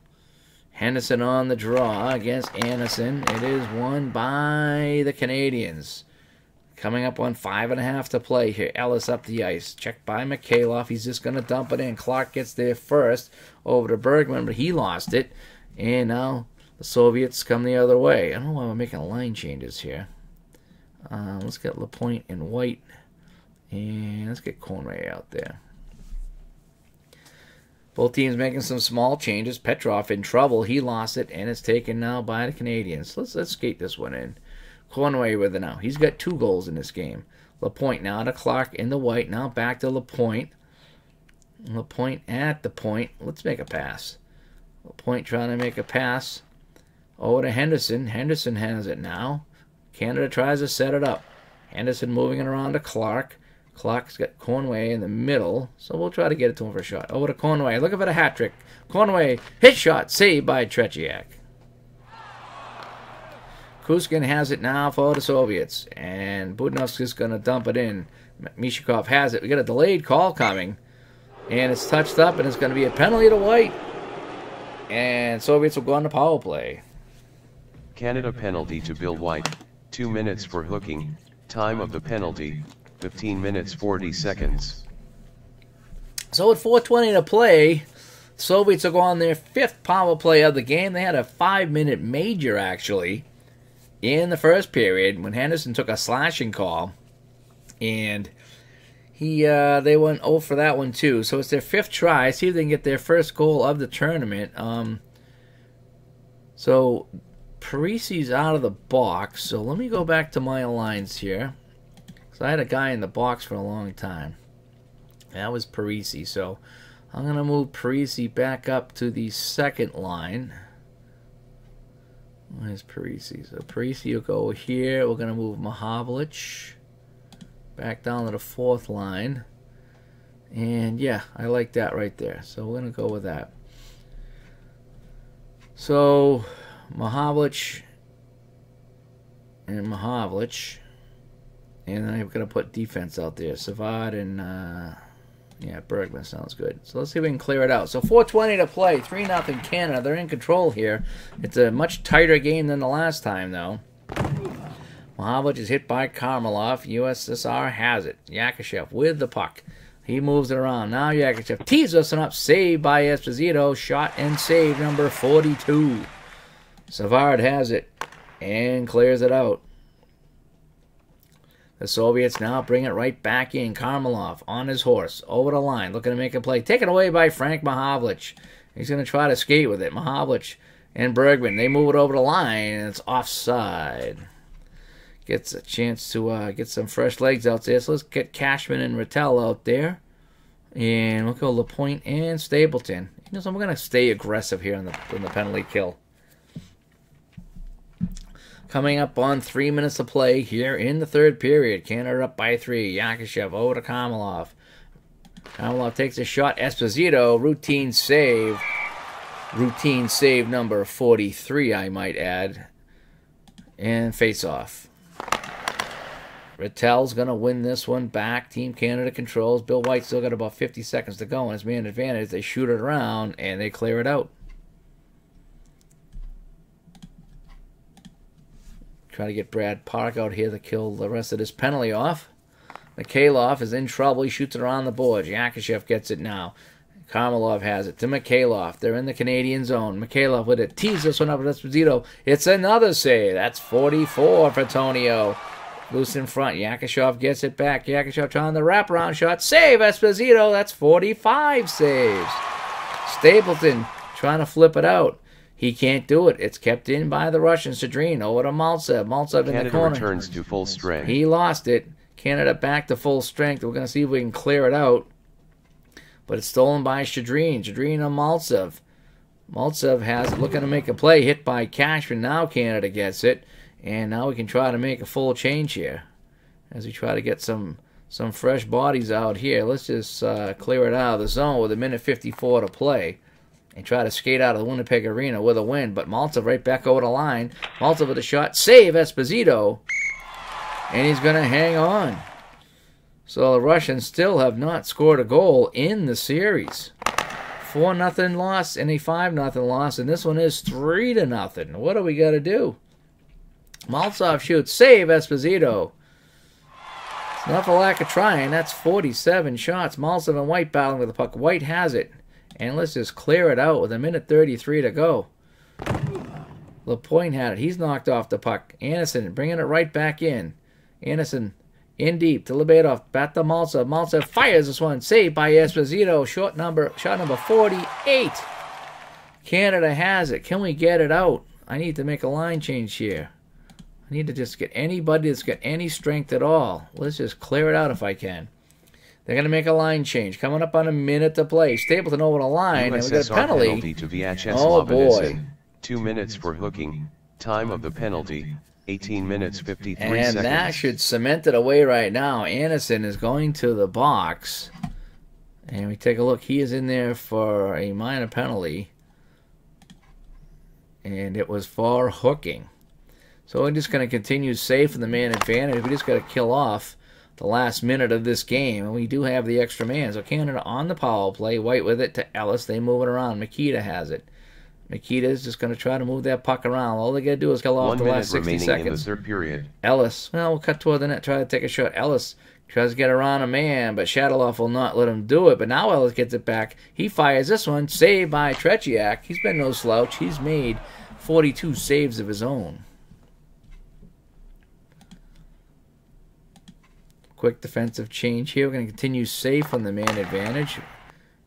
Henderson on the draw against Anderson. It is won by the Canadians. Coming up on 5.5 to play here. Ellis up the ice. Checked by Mikhailov. He's just going to dump it in. Clark gets there first over to Bergman, but he lost it. And now the Soviets come the other way. I don't know why we're making line changes here. Let's get Lapointe and White. And let's get Conway out there. Both teams making some small changes. Petrov in trouble. He lost it, and it's taken now by the Canadians. Let's skate this one in. Conway with it now. He's got 2 goals in this game. Lapointe now to Clark in the white. Now back to Lapointe. Lapointe at the point. Let's make a pass. Lapointe trying to make a pass over to Henderson. Henderson has it now. Canada tries to set it up. Henderson moving it around to Clark. Clark's got Conway in the middle, so we'll try to get it to him for a shot. Over to Conway, looking for the hat trick. Conway, hit shot, saved by Tretiak. Kuskin has it now for the Soviets, and Budanov's just going to dump it in. Mishikov has it. We got a delayed call coming, and it's touched up, and it's going to be a penalty to White. And Soviets will go on the power play. Canada penalty to Bill White, 2 minutes for hooking, time of the penalty, 15 minutes 40 seconds. So at 4:20 to play, Soviets will go on their 5th power play of the game. They had a 5-minute major, actually, in the first period when Henderson took a slashing call. And they went 0 for that one, too. So it's their 5th try. See if they can get their first goal of the tournament. So Parisi's out of the box. So let me go back to my lines here. So I had a guy in the box for a long time. That was Parisi. So I'm going to move Parisi back up to the 2nd line. Where's Parisi? So Parisi will go here. We're going to move Mahavlich back down to the 4th line. And yeah, I like that right there. So we're going to go with that. So Mahavlich and Mahavlich. And I'm going to put defense out there. Savad and, yeah, Bergman sounds good. So let's see if we can clear it out. So 4:20 to play. 3-0 Canada. They're in control here. It's a much tighter game than the last time, though. Mahavlich is hit by Karmelov. USSR has it. Yakushev with the puck. He moves it around. Now Yakushev tees us up. Saved by Esposito. Shot and save number 42. Savard has it and clears it out. The Soviets now bring it right back in. Karmelov on his horse. Over the line. Looking to make a play. Taken away by Frank Mahavlich. He's going to try to skate with it. Mahavlich and Bergman. They move it over the line. And it's offside. Gets a chance to get some fresh legs out there. So let's get Cashman and Rattel out there. And we'll go LaPointe and Stapleton. You know, so I'm going to stay aggressive here in the penalty kill. Coming up on 3 minutes to play here in the third period. Canada up by 3. Yakushev over to Karmelov. Karmelov takes a shot. Esposito, routine save. Routine save number 43, I might add. And face off. Rattel's going to win this one back. Team Canada controls. Bill White still got about 50 seconds to go on his man advantage. They shoot it around and they clear it out. Try to get Brad Park out here to kill the rest of this penalty off. Mikhailov is in trouble. He shoots it around the boards. Yakushev gets it now. Karmelov has it to Mikhailov. They're in the Canadian zone. Mikhailov with it. Tees this one up with Esposito. It's another save. That's 44 for Tonio. Loose in front. Yakushev gets it back. Yakushev trying the wraparound shot. Save Esposito. That's 45 saves. Stapleton trying to flip it out. He can't do it. It's kept in by the Russians. Shadrin over to Maltsev. Maltsev in the corner. Canada returns to full strength. He lost it. Canada back to full strength. We're going to see if we can clear it out. But it's stolen by Shadrin. Shadrin on Maltsev. Maltsev has it. Looking to make a play. Hit by Cashman. Now Canada gets it. And now we can try to make a full change here. As we try to get some fresh bodies out here. Let's just clear it out of the zone with 1:54 to play. And try to skate out of the Winnipeg Arena with a win. But Maltsev right back over the line. Maltsev with a shot. Save Esposito. And he's going to hang on. So the Russians still have not scored a goal in the series. 4-0 loss and a 5-0 loss. And this one is 3-0. What do we got to do? Maltsev shoots. Save Esposito. It's not for lack of trying. That's 47 shots. Maltsev and White battling with the puck. White has it. And let's just clear it out with 1:33 to go. LaPointe had it. He's knocked off the puck. Anderson bringing it right back in. Anderson in deep to Lebedov. Back to Maltsev. Maltsev fires this one. Saved by Esposito. Shot number 48. Canada has it. Can we get it out? I need to make a line change here. I need to just get anybody that's got any strength at all. Let's just clear it out if I can. They're going to make a line change. Coming up on a minute to play. Stapleton over the line. USSR and we got a penalty. To VHS oh, boy. 2 minutes for hooking. Time of the penalty, 18 minutes 53 and seconds. And that should cement it away right now. Anderson is going to the box. And we take a look. He is in there for a minor penalty. And it was for hooking. So we're just going to continue safe in the man advantage. We just got to kill off the last minute of this game, and we do have the extra man. So Canada on the power play. White with it to Ellis. They move it around. Makita has it. Makita is just going to try to move that puck around. All they got to do is kill off the last 60 seconds. In the third period. Ellis. Well, we'll cut toward the net. Try to take a shot. Ellis tries to get around a man, but Shadaloff will not let him do it. But now Ellis gets it back. He fires this one. Saved by Tretiak. He's been no slouch. He's made 42 saves of his own. Quick defensive change here. We're going to continue safe on the man advantage.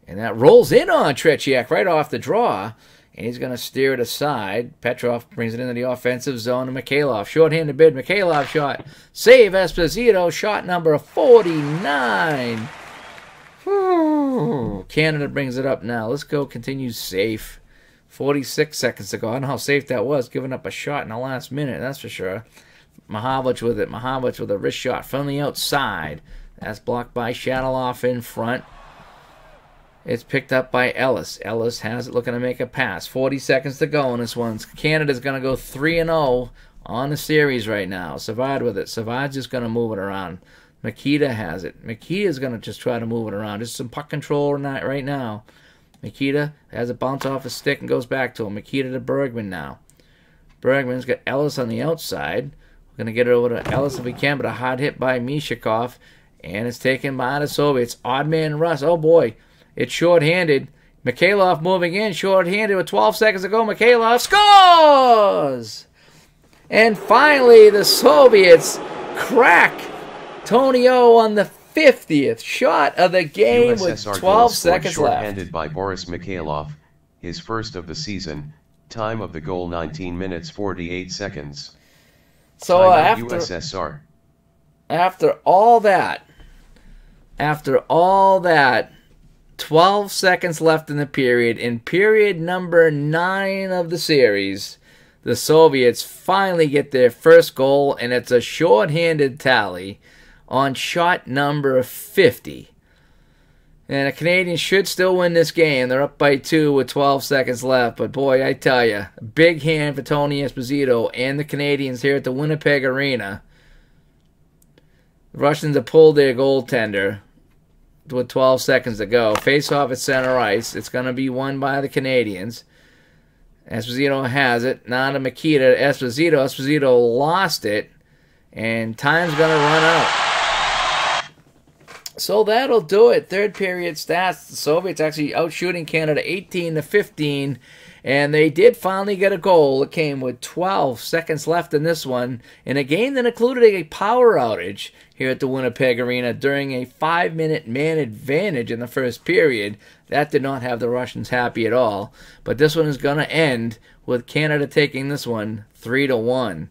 And that rolls in on Tretiak right off the draw. And he's going to steer it aside. Petrov brings it into the offensive zone to Mikhailov. Short-handed bid. Mikhailov shot. Save Esposito. Shot number 49. Whew. Canada brings it up now. Let's go continue safe. 46 seconds to go. I don't know how safe that was. Giving up a shot in the last minute. That's for sure. Mahavlich with it. Mahavlich with a wrist shot from the outside. That's blocked by Shadaloff in front. It's picked up by Ellis. Ellis has it looking to make a pass. 40 seconds to go in this one. Canada's going to go 3-0 on the series right now. Savard with it. Savard's just going to move it around. Makita has it. Makita's going to just try to move it around. Just some puck control right now. Makita has it bounce off his stick and goes back to him. Makita to Bergman now. Bergman's got Ellis on the outside. Going to get it over to Ellis if we can, but a hard hit by Mishakov. And it's taken by the Soviets. Odd man rush. Oh boy. It's short-handed. Mikhailov moving in. Short-handed with 12 seconds to go. Mikhailov scores! And finally, the Soviets crack Tonio on the 50th shot of the game USSR with 12 seconds left. Short-handed by Boris Mikhailov, his first of the season. Time of the goal 19 minutes 48 seconds. So USSR. After all that, 12 seconds left in the period, in period number 9 of the series, the Soviets finally get their first goal, and it's a short-handed tally on shot number 50. And the Canadians should still win this game. They're up by 2 with 12 seconds left. But boy, I tell you, big hand for Tony Esposito and the Canadians here at the Winnipeg Arena. The Russians have pulled their goaltender with 12 seconds to go. Face off at center ice. It's going to be won by the Canadians. Esposito has it. Now to Mikita. Esposito. Esposito lost it. And time's going to run out. So that'll do it. Third period stats. The Soviets actually outshooting Canada 18-15. And they did finally get a goal. It came with 12 seconds left in this one, in a game that included a power outage here at the Winnipeg Arena during a 5-minute man advantage in the first period. That did not have the Russians happy at all. But this one is going to end with Canada taking this one 3-1.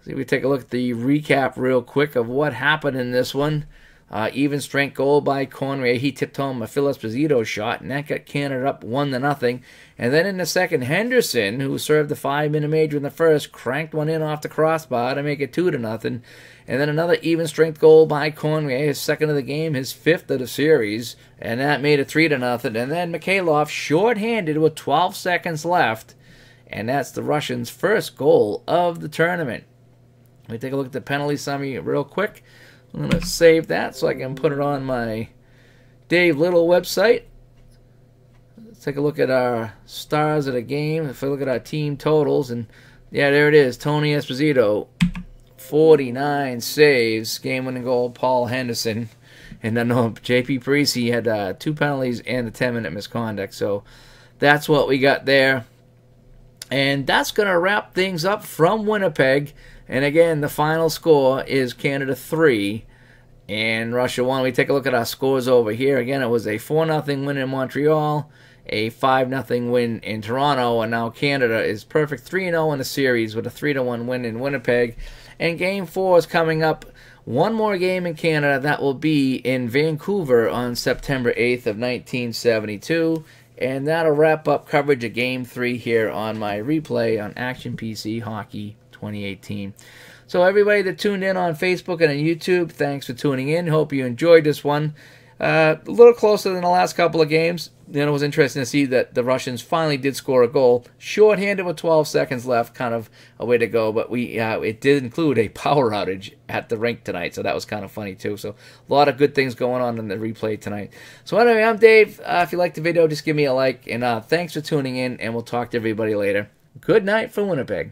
So we take a look at the recap real quick of what happened in this one. Even strength goal by Conway. He tipped home a Phil Esposito shot, and that got Canada up 1-0. And then in the second, Henderson, who served the 5-minute major in the first, cranked one in off the crossbar to make it 2-0. And then another even strength goal by Conway, his second of the game, his fifth of the series, and that made it 3-0. And then Mikhailov short-handed with 12 seconds left, and that's the Russians' first goal of the tournament. Let me take a look at the penalty summary real quick. I'm going to save that so I can put it on my Dave Little website. Let's take a look at our stars of the game. If I look at our team totals, and yeah, there it is. Tony Esposito, 49 saves, game-winning goal, Paul Henderson. And then J.P. Parisi had 2 penalties and a 10-minute misconduct. So that's what we got there. And that's going to wrap things up from Winnipeg. And again, the final score is Canada 3 and Russia 1. We take a look at our scores over here. Again, it was a 4-0 win in Montreal, a 5-0 win in Toronto, and now Canada is perfect 3-0 in the series with a 3-1 win in Winnipeg. And Game 4 is coming up. One more game in Canada. That will be in Vancouver on September 8th of 1972. And that'll wrap up coverage of Game 3 here on my replay on Action PC Hockey 2018. So everybody that tuned in on Facebook and on YouTube, thanks for tuning in. Hope you enjoyed this one. A little closer than the last couple of games. Then it was interesting to see that the Russians finally did score a goal. Short-handed with 12 seconds left, kind of a way to go. But it did include a power outage at the rink tonight, so that was kind of funny too. So a lot of good things going on in the replay tonight. So anyway, I'm Dave. If you liked the video, just give me a like. And thanks for tuning in, and we'll talk to everybody later. Good night from Winnipeg.